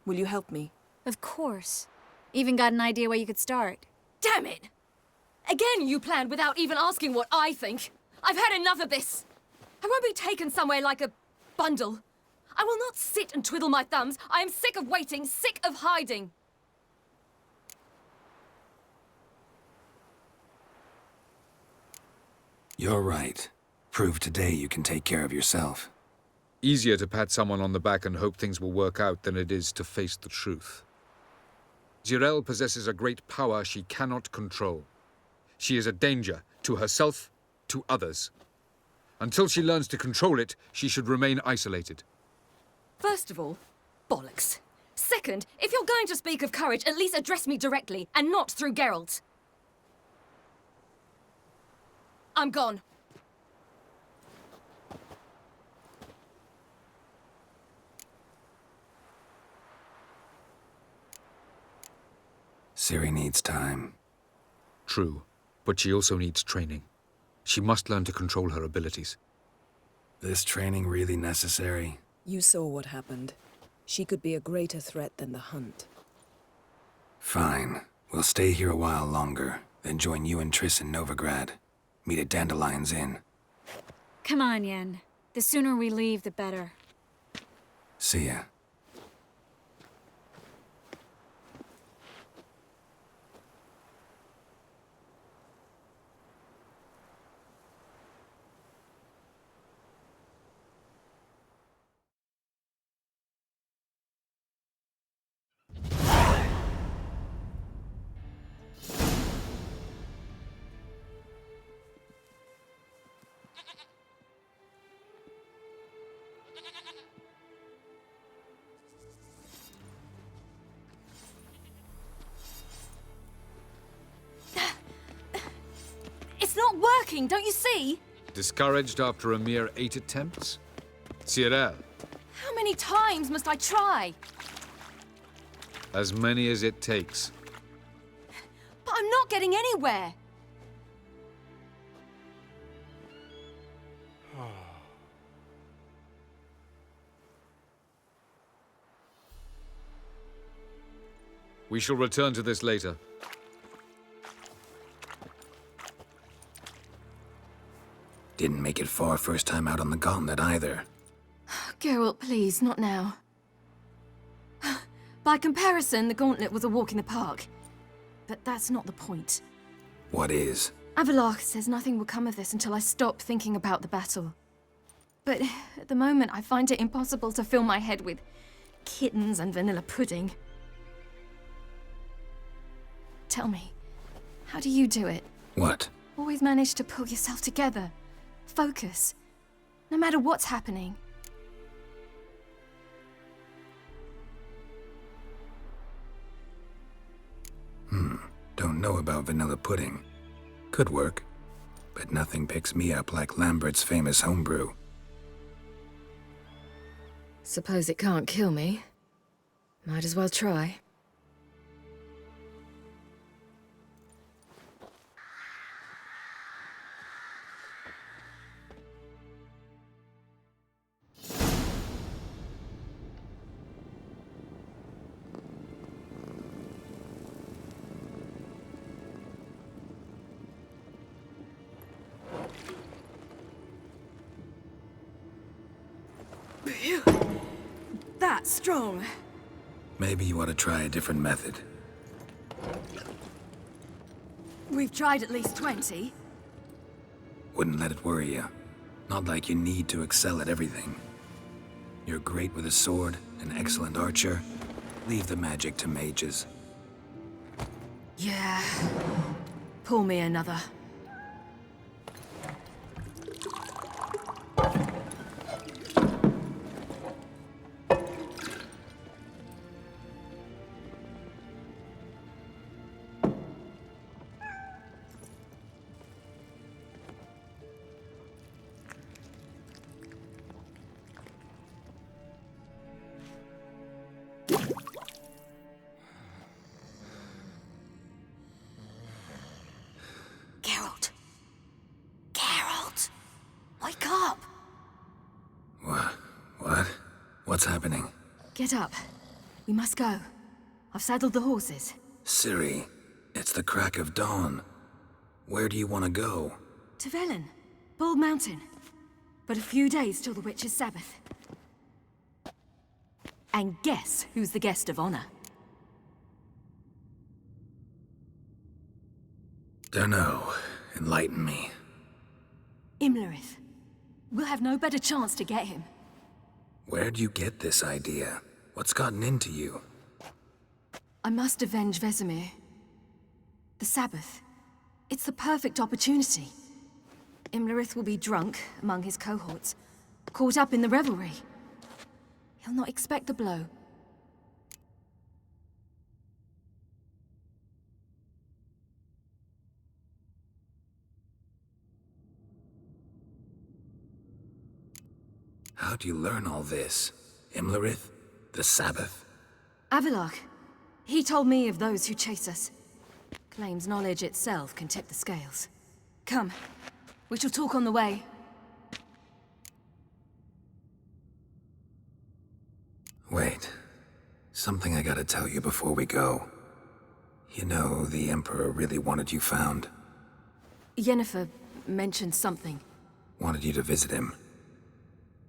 S9: Will you help me?
S10: Of course. Even got an idea where you could start.
S7: Damn it! Again you planned without even asking what I think. I've had enough of this. I won't be taken somewhere like a bundle. I will not sit and twiddle my thumbs. I am sick of waiting, sick of hiding.
S2: You're right. Prove today you can take care of yourself.
S20: Easier to pat someone on the back and hope things will work out than it is to face the truth. Zirael possesses a great power she cannot control. She is a danger to herself, to others. Until she learns to control it, she should remain isolated.
S7: First of all, bollocks. Second, if you're going to speak of courage, at least address me directly, and not through Geralt. I'm gone.
S2: Ciri needs time.
S20: True, but she also needs training. She must learn to control her abilities.
S2: This training really necessary?
S9: You saw what happened. She could be a greater threat than the Hunt.
S2: Fine. We'll stay here a while longer, then join you and Triss in Novigrad. Meet at Dandelion's Inn.
S10: Come on, Yen. The sooner we leave, the better.
S2: See ya.
S7: It's not working, don't you see?
S20: Discouraged after a mere 8 attempts? Zirael,
S7: How many times must I try?
S20: as many as it takes.
S7: But I'm not getting anywhere.
S20: We shall return to this later.
S2: Didn't make it far first time out on the gauntlet either.
S7: Geralt, please, not now. By comparison, the gauntlet was a walk in the park. But that's not the point.
S2: What is?
S7: Avallac'h says nothing will come of this until I stop thinking about the battle. But at the moment, I find it impossible to fill my head with kittens and vanilla pudding. Tell me, how do you do it?
S2: What?
S7: Always manage to pull yourself together. Focus. No matter what's happening.
S2: Don't know about vanilla pudding. Could work, but nothing picks me up like Lambert's famous homebrew.
S7: Suppose it can't kill me. Might as well try. That's strong.
S2: Maybe you ought to try a different method.
S7: We've tried at least 20.
S2: Wouldn't let it worry you. Not like you need to excel at everything. You're great with a sword, an excellent archer. Leave the magic to mages.
S7: Yeah. Pull me another.
S2: What's happening?
S7: Get up. We must go. I've saddled the horses.
S2: Ciri, it's the crack of dawn. Where do you want to go?
S7: To Velen. Bald Mountain. But a few days till the Witch's Sabbath. And guess who's the guest of honor?
S2: Dunno. Enlighten me.
S7: Imlerith. We'll have no better chance to get him.
S2: Where'd you get this idea? What's gotten into you?
S7: I must avenge Vesemir. The Sabbath. It's the perfect opportunity. Imlerith will be drunk among his cohorts, caught up in the revelry. He'll not expect the blow.
S2: How'd you learn all this? Imlerith? The Sabbath?
S7: Avalok. He told me of those who chase us. Claims knowledge itself can tip the scales. Come. We shall talk on the way.
S2: Wait. Something I gotta tell you before we go. You know, the Emperor really wanted you found.
S7: Yennefer mentioned something.
S2: Wanted you to visit him.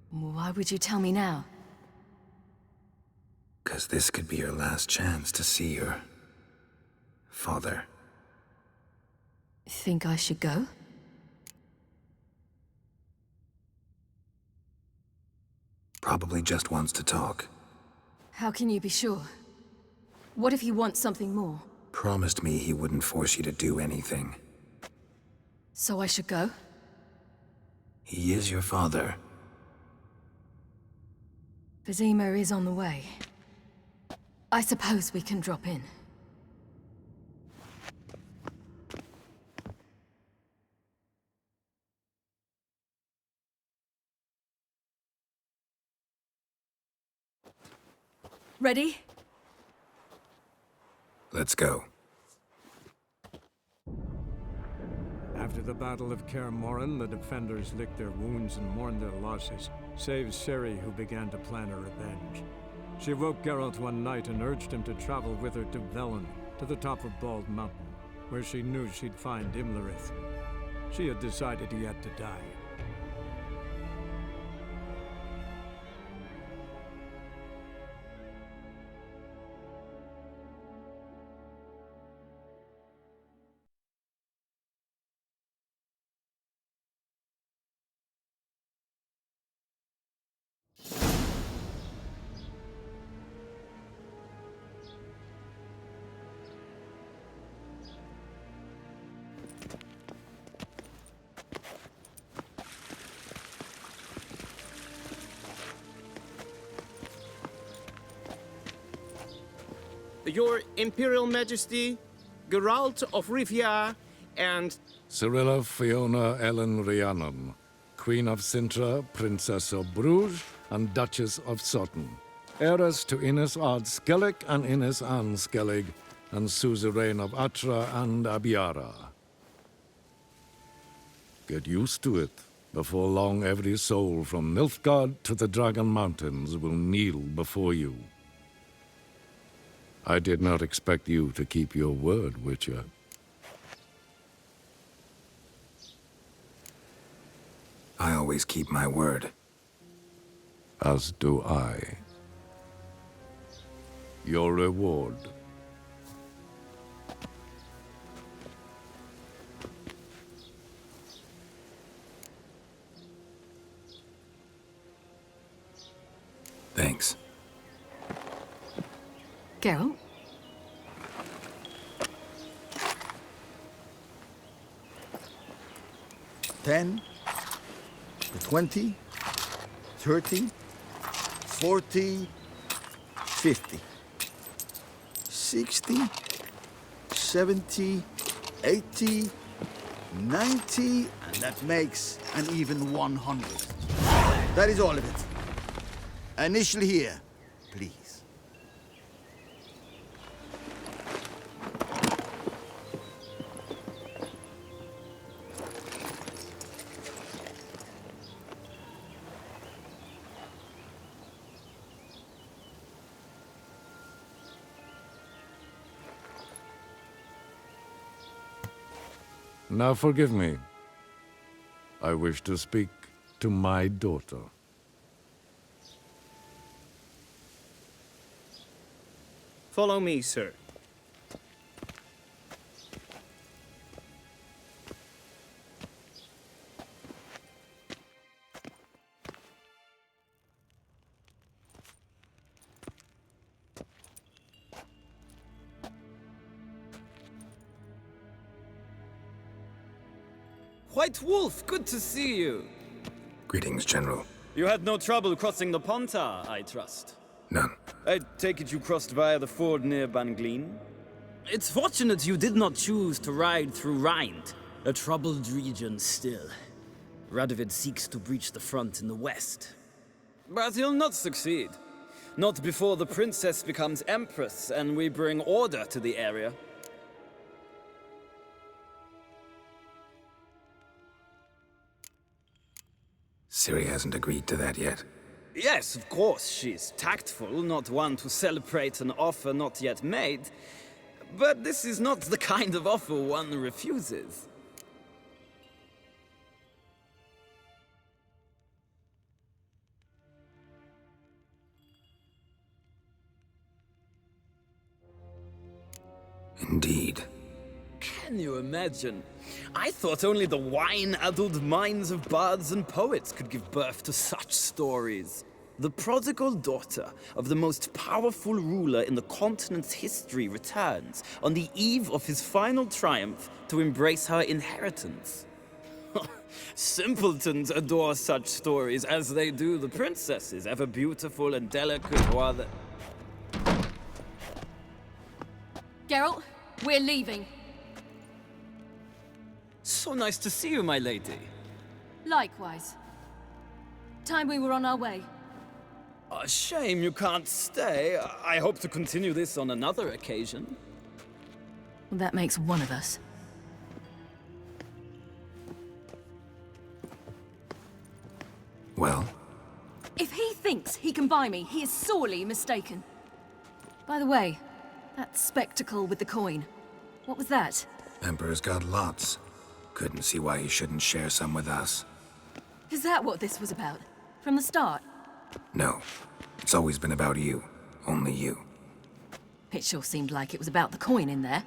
S7: Why would you tell me now?
S2: 'Cause this could be your last chance to see your father.
S7: Think I should go?
S2: Probably just wants to talk.
S7: How can you be sure? What if he wants something more?
S2: Promised me he wouldn't force you to do anything.
S7: So I should go?
S2: He is your father.
S7: Vesemir is on the way. I suppose we can drop in. Ready?
S2: Let's go.
S3: After the Battle of Kaer Morhen, the defenders licked their wounds and mourned their losses, save Ciri, who began to plan a revenge. She woke Geralt one night and urged him to travel with her to Velen, to the top of Bald Mountain, where she knew she'd find Imlerith. She had decided he had to die.
S4: Your Imperial Majesty, Geralt of Rivia, and...
S22: Cyrilla Fiona Ellen Rhiannon, Queen of Sintra, Princess of Bruges, and Duchess of Sutton. Heiress to Innes Ard Skellig and Innes Anne Skellig, and suzerain of Atra and Abiara. Get used to it. Before long, every soul from Nilfgaard to the Dragon Mountains will kneel before you. I did not expect you to keep your word, Witcher.
S2: I always keep my word.
S22: As do I. Your reward.
S2: Thanks.
S7: Geralt?
S23: $10, 20, 30, 40, 50, 60, 70, 80, 90, and that makes an even 100. That is all of it. Initial here, please.
S22: Now forgive me. I wish to speak to my daughter.
S4: Follow me, sir.
S24: White Wolf, good to see you.
S2: Greetings, General.
S24: You had no trouble crossing the Ponta, I trust.
S2: None.
S24: I take it you crossed via the ford near Banglin? It's fortunate you did not choose to ride through Rind, a troubled region still. Radovid seeks to breach the front in the west. But he'll not succeed. Not before the princess becomes empress and we bring order to the area.
S2: Ciri hasn't agreed to that yet.
S24: Yes, of course, she's tactful, not one to celebrate an offer not yet made. But this is not the kind of offer one refuses.
S2: Indeed.
S24: Can you imagine? I thought only the wine-addled minds of bards and poets could give birth to such stories. The prodigal daughter of the most powerful ruler in the continent's history returns on the eve of his final triumph to embrace her inheritance. Simpletons adore such stories as they do the princesses, ever beautiful and delicate while the...
S7: Geralt, we're leaving.
S24: So nice to see you, my lady.
S7: Likewise. Time we were on our way.
S24: A shame you can't stay. I hope to continue this on another occasion.
S7: Well, that makes one of us.
S2: Well?
S7: If he thinks he can buy me, he is sorely mistaken. By the way, that spectacle with the coin, what was that?
S2: Emperor's got lots. Couldn't see why he shouldn't share some with us.
S7: Is that what this was about? From the start?
S2: No. It's always been about you. Only you.
S7: It sure seemed like it was about the coin in there.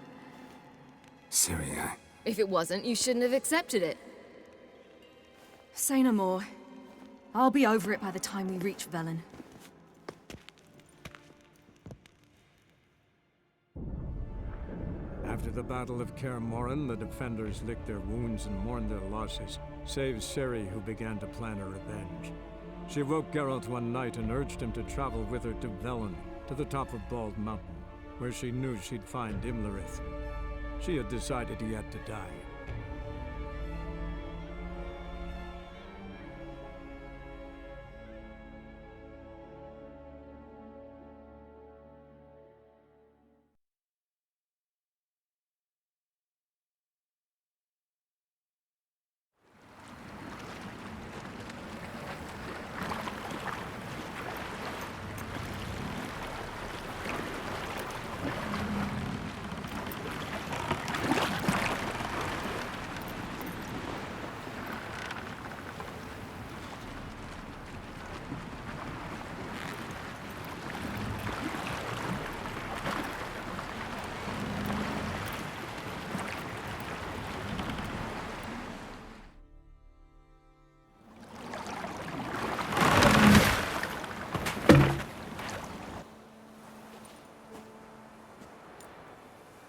S2: Ciri,
S7: If it wasn't, you shouldn't have accepted it. Say no more. I'll be over it by the time we reach Velen.
S3: After the Battle of Kaer Morhen, the defenders licked their wounds and mourned their losses, save Ciri, who began to plan her revenge. She woke Geralt one night and urged him to travel with her to Velen, to the top of Bald Mountain. where she knew she'd find Imlerith. She had decided he had to die.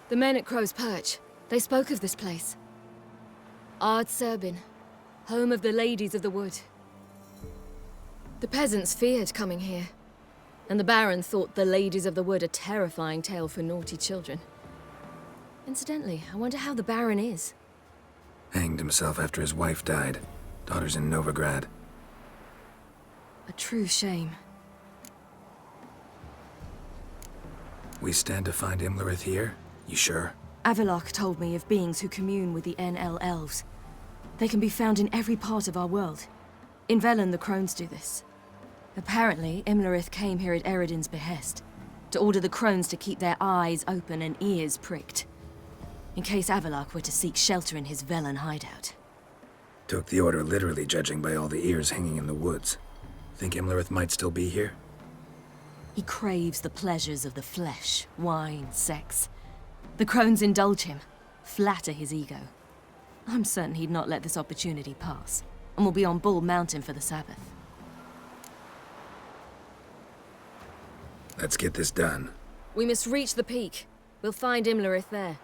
S7: The men at Crow's Perch, they spoke of this place. Ard Serbin, home of the Ladies of the Wood. The peasants feared coming here, and the Baron thought the Ladies of the Wood a terrifying tale for naughty children. Incidentally, I wonder how the Baron is.
S2: Hanged himself after his wife died. Daughter's in Novigrad.
S7: A true shame.
S2: We stand to find Imlerith here? You sure?
S7: Avalok told me of beings who commune with the NL elves. They can be found in every part of our world. In Velen, the crones do this. Apparently, Imlerith came here at Eredin's behest, to order the crones to keep their eyes open and ears pricked, in case Avalok were to seek shelter in his Velen hideout.
S2: Took the order literally, judging by all the ears hanging in the woods. Think Imlerith might still be here?
S7: He craves the pleasures of the flesh, wine, sex. The crones indulge him, flatter his ego. I'm certain he'd not let this opportunity pass, and will be on Bull Mountain for the Sabbath.
S2: Let's get this done.
S7: We must reach the peak. We'll find Imlerith there.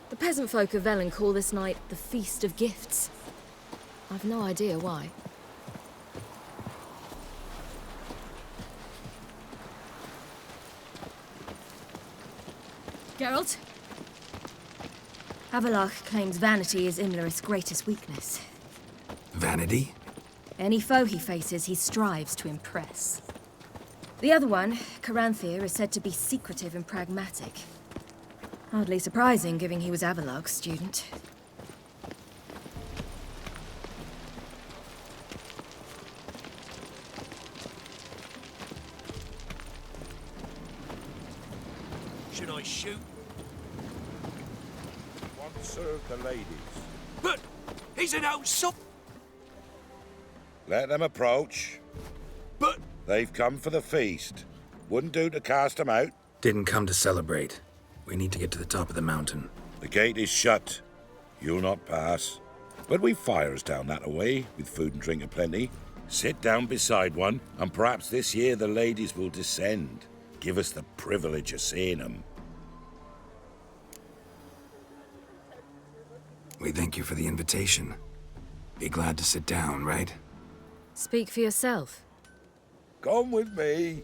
S7: The peasant folk of Velen call this night the Feast of Gifts. I've no idea why. Geralt? Avalok claims vanity is Imlerith's greatest weakness.
S2: Vanity?
S7: Any foe he faces, he strives to impress. The other one, Caranthir, is said to be secretive and pragmatic. Hardly surprising, given he was Avalok's student.
S6: Should I shoot?
S8: One serve the ladies.
S6: But he's an old sop.
S8: Let them approach.
S6: But
S8: they've come for the feast. Wouldn't do to cast them out.
S2: Didn't come to celebrate. We need to get to the top of the mountain.
S8: The gate is shut. You'll not pass. But we've fires down that way, with food and drink aplenty. Sit down beside one, and perhaps this year the ladies will descend. Give us the privilege of seeing them.
S2: We thank you for the invitation. Be glad to sit down, right?
S7: Speak for yourself.
S8: Come with me.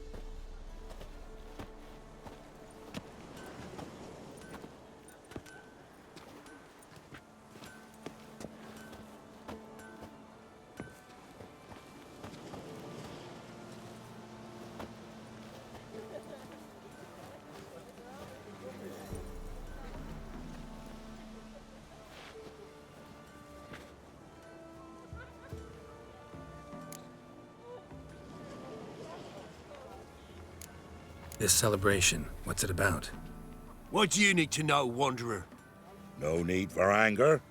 S2: This celebration, what's it about?
S6: What do you need to know, Wanderer?
S8: No need for anger.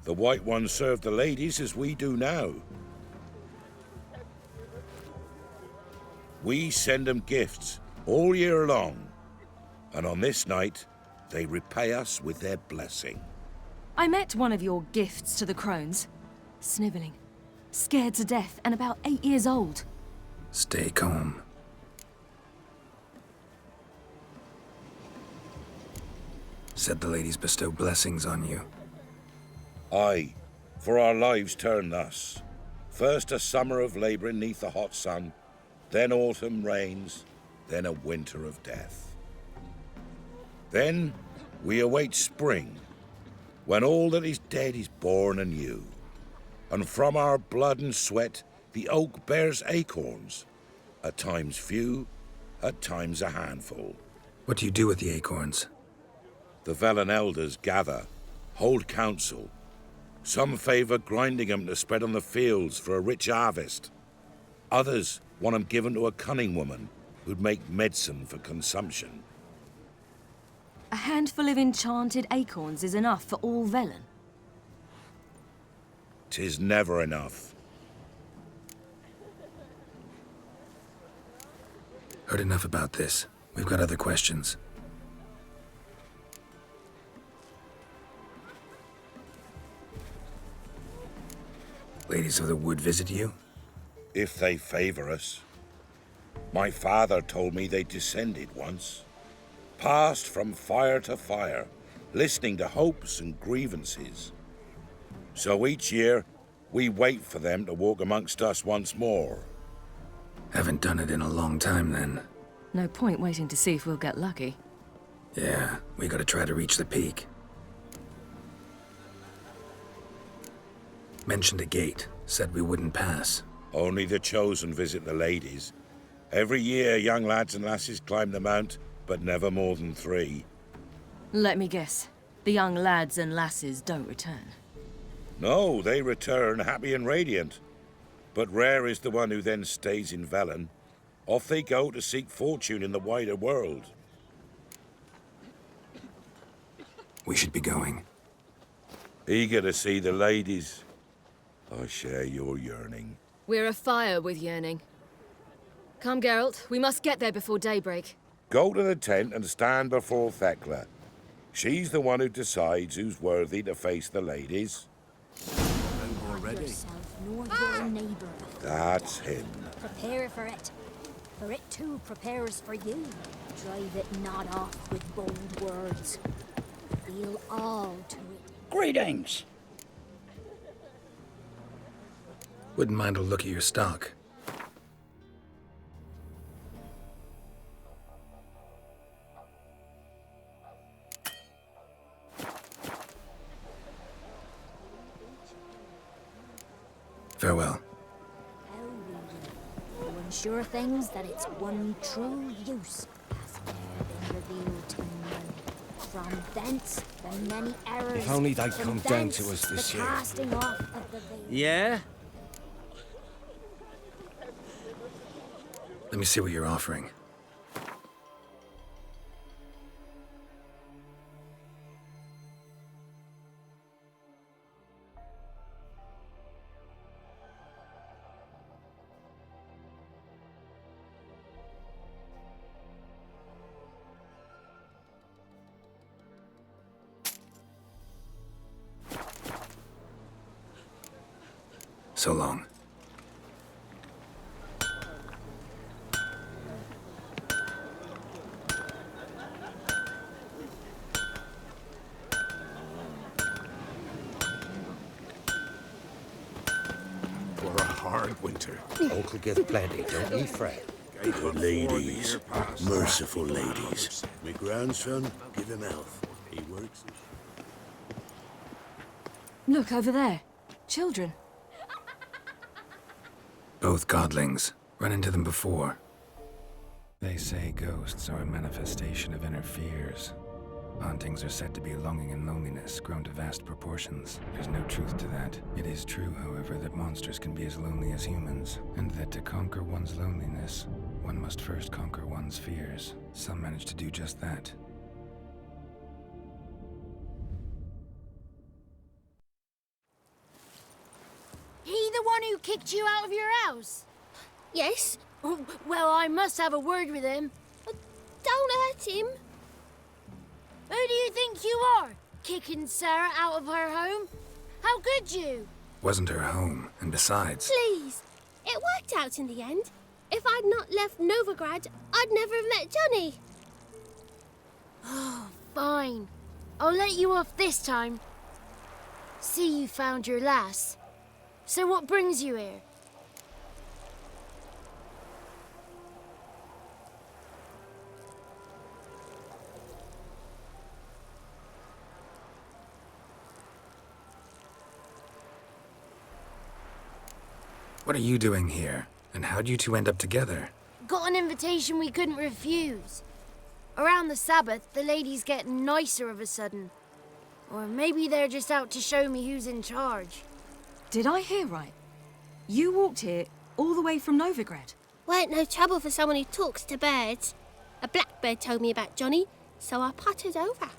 S8: The White Ones serve the ladies as we do now. We send them gifts all year long. And on this night, they repay us with their blessing.
S7: I met one of your gifts to the crones. Snivelling. Scared to death and about 8 years old.
S2: Stay calm. Said the ladies bestow blessings on you.
S8: Aye, for our lives turn thus. First a summer of labouring neath the hot sun, then autumn rains, then a winter of death. Then we await spring, when all that is dead is born anew. And from our blood and sweat the oak bears acorns, at times few, at times a handful.
S2: What do you do with the acorns?
S8: The Velen elders gather, hold council. Some favor grinding them to spread on the fields for a rich harvest. Others want them given to a cunning woman who'd make medicine for consumption.
S7: A handful of enchanted acorns is enough for all Velen.
S8: 'Tis never enough.
S2: Heard enough about this. We've got other questions. Ladies of the Wood visit you?
S8: If they favor us. My father told me they descended once. Passed from fire to fire, listening to hopes and grievances. So each year, we wait for them to walk amongst us once more.
S2: Haven't done it in a long time, then.
S7: No point waiting to see if we'll get lucky.
S2: Yeah, we gotta try to reach the peak. Mentioned a gate. Said we wouldn't pass.
S8: Only the chosen visit the ladies. Every year, young lads and lasses climb the mount, but never more than 3.
S7: Let me guess. The young lads and lasses don't return.
S8: No, they return happy and radiant. But rare is the one who then stays in Velen. Off they go to seek fortune in the wider world.
S2: We should be going.
S8: Eager to see the ladies. I share your yearning.
S7: We're afire with yearning. Come, Geralt. We must get there before daybreak.
S8: Go to the tent and stand before Thekla. She's the one who decides who's worthy to face the ladies.
S10: Already. Yourself nor your neighbor.
S8: That's him.
S10: Prepare for it. For it too prepares for you. Drive it not off with bold words. Feel all to it.
S17: Greetings.
S2: Wouldn't mind a look at your stock. Farewell.
S10: To ensure things that its one true use hath ne'er been revealed to none. From thence, the many errors.
S1: If only they'd
S10: from
S1: come down
S10: thence,
S1: to us this
S10: the
S1: year.
S10: casting off of the veil.
S1: Yeah?
S2: Let me see what you're offering. So long.
S15: For a hard winter.
S13: Uncle give plenty, don't ye fret.
S5: Good ladies, merciful ladies. My grandson, give him health. He works.
S7: Look over there. Children.
S2: Both godlings. Run into them before. They say ghosts are a manifestation of inner fears. Hauntings are said to be longing and loneliness grown to vast proportions. There's no truth to that. It is true, however, that monsters can be as lonely as humans, and that to conquer one's loneliness, one must first conquer one's fears. Some manage to do just that.
S12: He the one who kicked you out of your house? Yes. Oh, well, I must have a word with him. Don't hurt him. Who do you think you are, kicking Sarah out of her home? How could you?
S2: Wasn't her home, and besides...
S18: Please. It worked out in the end. If I'd not left Novigrad, I'd never have met Johnny.
S12: Oh, fine. I'll let you off this time. See you found your lass. So what brings you here?
S2: What are you doing here? And how'd you two end up together?
S12: Got an invitation we couldn't refuse. Around the Sabbath, the ladies get nicer of a sudden. Or maybe they're just out to show me who's in charge.
S7: Did I hear right? You walked here all the way from Novigrad?
S18: Weren't no trouble for someone who talks to birds. A blackbird told me about Johnny, so I pottered over.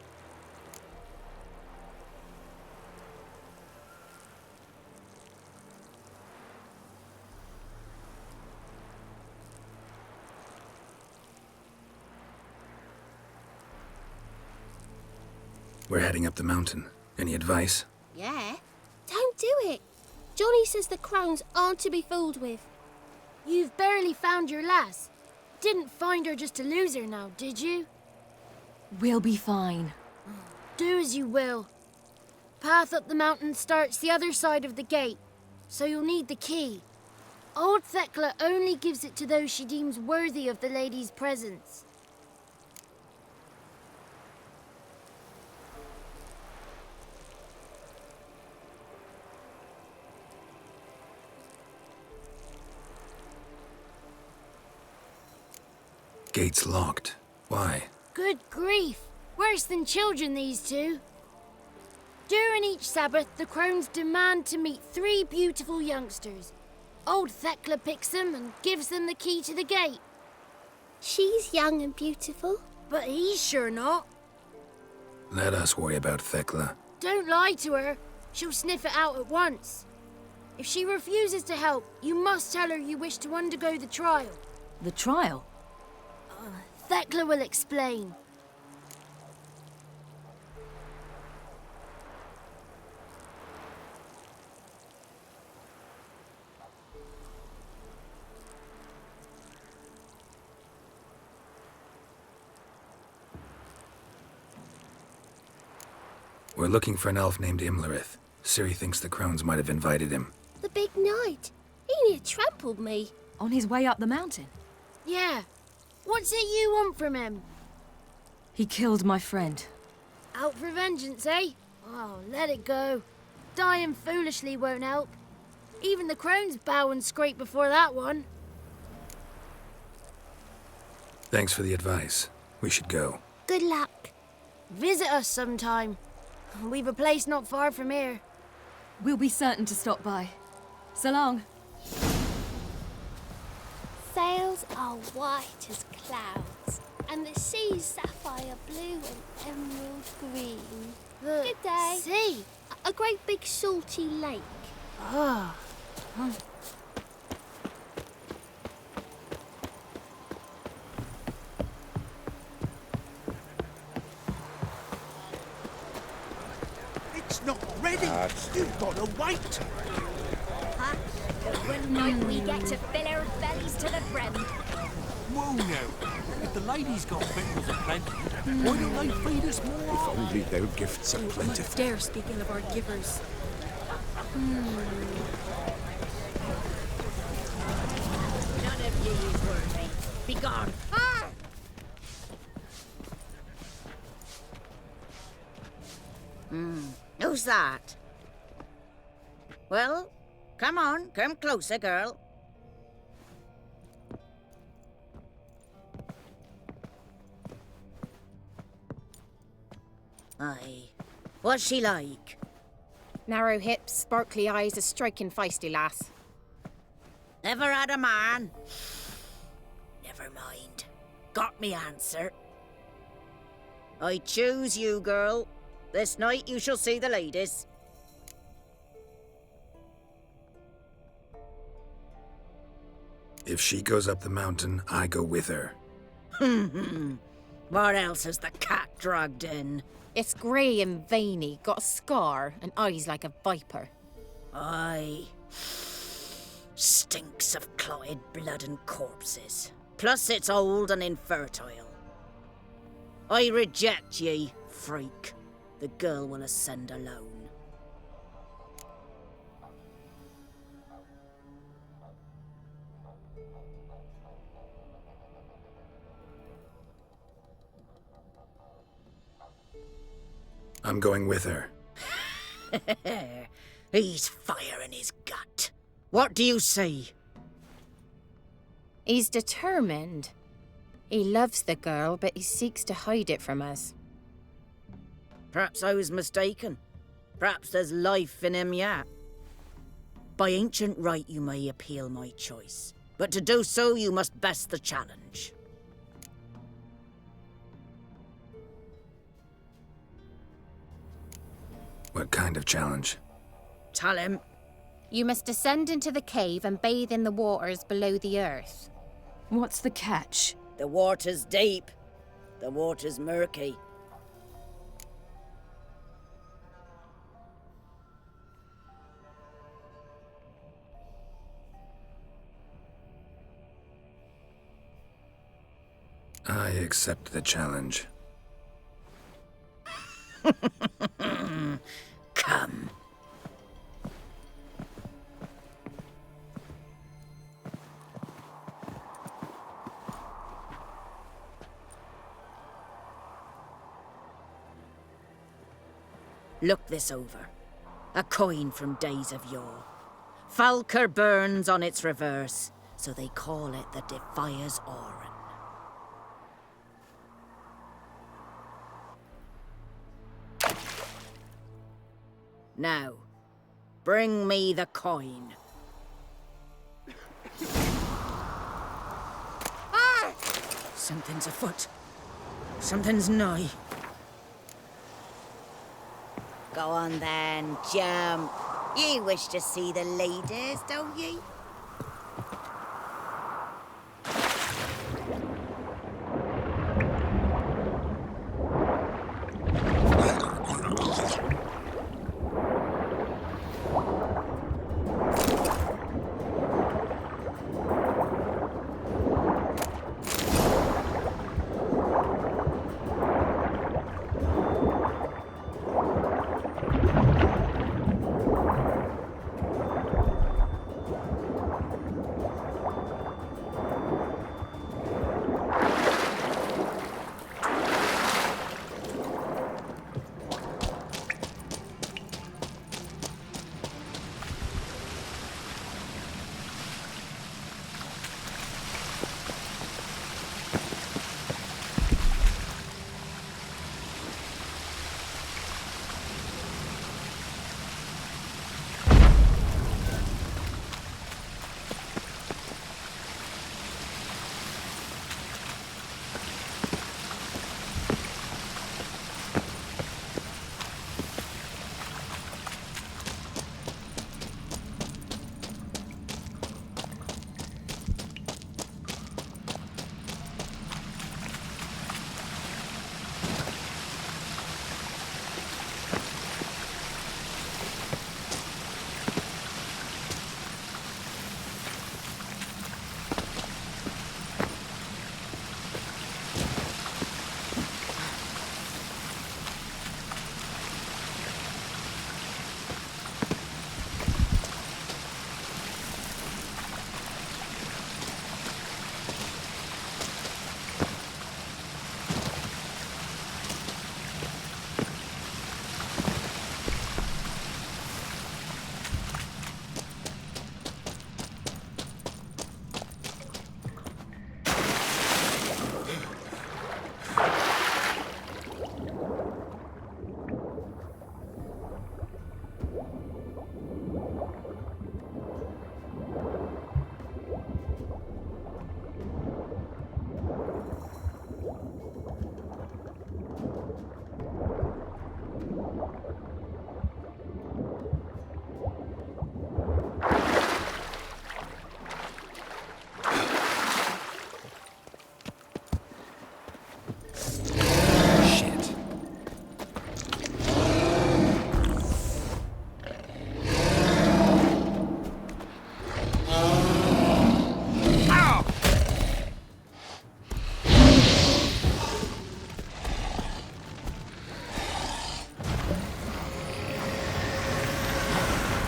S2: We're heading up the mountain. Any advice?
S18: Yeah? Don't do it. Johnny says the crones aren't to be fooled with.
S12: You've barely found your lass. Didn't find her just to lose her now, did you?
S7: We'll be fine.
S12: Do as you will. Path up the mountain starts the other side of the gate, so you'll need the key. Old Thekla only gives it to those she deems worthy of the lady's presence.
S2: Gate's locked. Why?
S12: Good grief! Worse than children, these two. During each Sabbath, the crones demand to meet 3 beautiful youngsters. Old Thekla picks them and gives them the key to the gate.
S18: She's young and beautiful.
S12: But he's sure not.
S2: Let us worry about Thekla.
S12: Don't lie to her. She'll sniff it out at once. If she refuses to help, you must tell her you wish to undergo the trial.
S7: The trial?
S12: Thekla will explain.
S2: We're looking for an elf named Imlerith. Ciri thinks the crones might have invited him.
S18: The big knight. He near trampled me.
S7: On his way up the mountain?
S12: Yeah. What's it you want from him?
S7: He killed my friend.
S12: Out for vengeance, eh? Oh, let it go. Dying foolishly won't help. Even the crones bow and scrape before that one.
S2: Thanks for the advice. We should go.
S18: Good luck.
S12: Visit us sometime. We've a place not far from here.
S7: We'll be certain to stop by. So long.
S18: Sails are white as clouds, and the sea's sapphire blue and emerald green. Good day.
S12: Sea?
S18: A great big salty lake.
S12: Ah.
S6: It's not ready. You've got to wait.
S10: Huh? The one night we get to fill our bellies to the brim.
S6: Whoa now. If the ladies got victuals aplenty, why don't they feed us more?
S17: If only their gifts are plentiful.
S9: Dare speak ill of our givers.
S10: None of ye is worthy. Be gone. Ah!
S1: Who's that? Well, come on, come closer, girl. Aye. What's she like?
S21: Narrow hips, sparkly eyes, a striking feisty lass.
S1: Never had a man? Never mind. Got me answer. I choose you, girl. This night you shall see the ladies.
S2: If she goes up the mountain, I go with her.
S1: What else has the cat dragged in?
S21: It's grey and veiny, got a scar, and eyes like a viper.
S1: Aye. Stinks of clotted blood and corpses. Plus it's old and infertile. I reject ye, freak. The girl will ascend alone.
S2: I'm going with her.
S1: He's fire in his gut. What do you say?
S21: He's determined. He loves the girl, but he seeks to hide it from us.
S1: Perhaps I was mistaken. Perhaps there's life in him yet. By ancient right you may appeal my choice, but to do so you must best the challenge.
S2: What kind of challenge?
S1: Tell him.
S21: You must descend into the cave and bathe in the waters below the earth.
S7: What's the catch?
S1: The water's deep. The water's murky.
S2: I accept the challenge.
S1: Come. Look this over. A coin from days of yore. Falker burns on its reverse, so they call it the Defier's Oran. Now, bring me the coin. Something's afoot. Something's nigh. Go on then, jump. You wish to see the ladies, don't ye?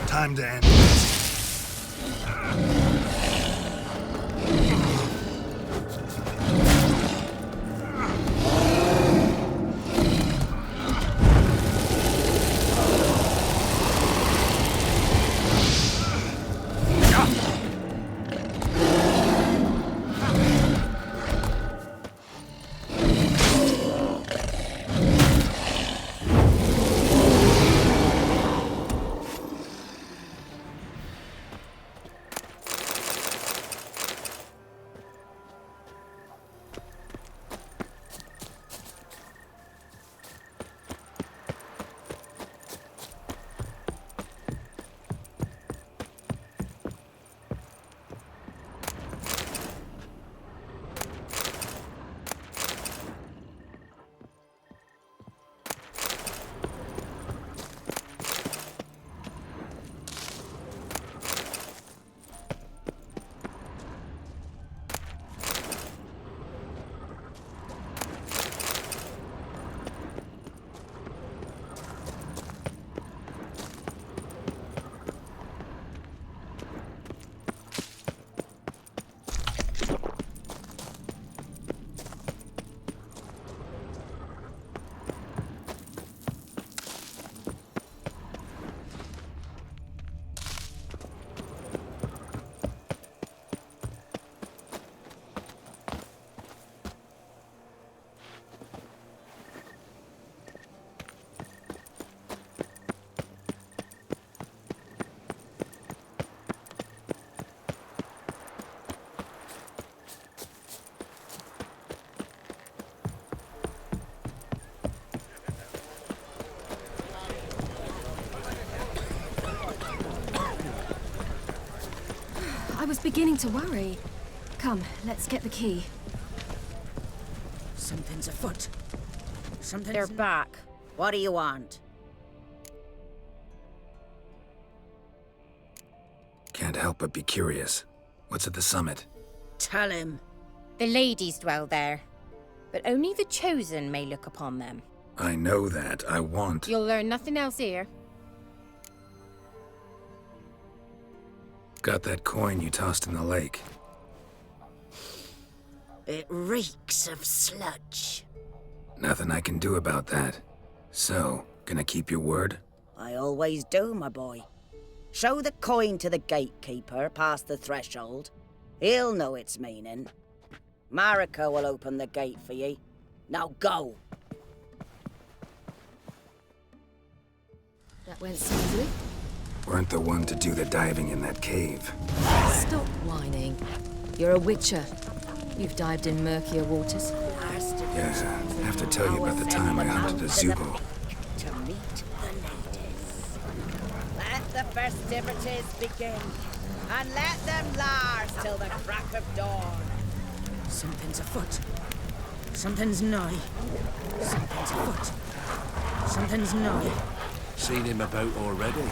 S11: Time to end.
S7: was beginning to worry. Come, let's get the key.
S1: Something's afoot. They're back. What do you want?
S2: Can't help but be curious. What's at the summit?
S1: Tell him.
S14: The ladies dwell there, but only the chosen may look upon them.
S2: I know that. I want...
S14: You'll learn nothing else here.
S2: Got that coin you tossed in the lake.
S1: It reeks of sludge.
S2: Nothing I can do about that. So, gonna keep your word?
S1: I always do, my boy. Show the coin to the gatekeeper past the threshold. He'll know its meaning. Marika will open the gate for ye. Now go!
S7: That went smoothly.
S2: Weren't the one to do the diving in that cave.
S7: Stop whining. You're a witcher. You've dived in murkier waters.
S2: Yes, I have to tell you about the time I hunted a Zugo.
S1: To meet the ladies. Let the festivities begin, and let them last till the crack of dawn. Something's afoot. Something's nigh. Something's afoot. Something's nigh.
S6: Seen him about already.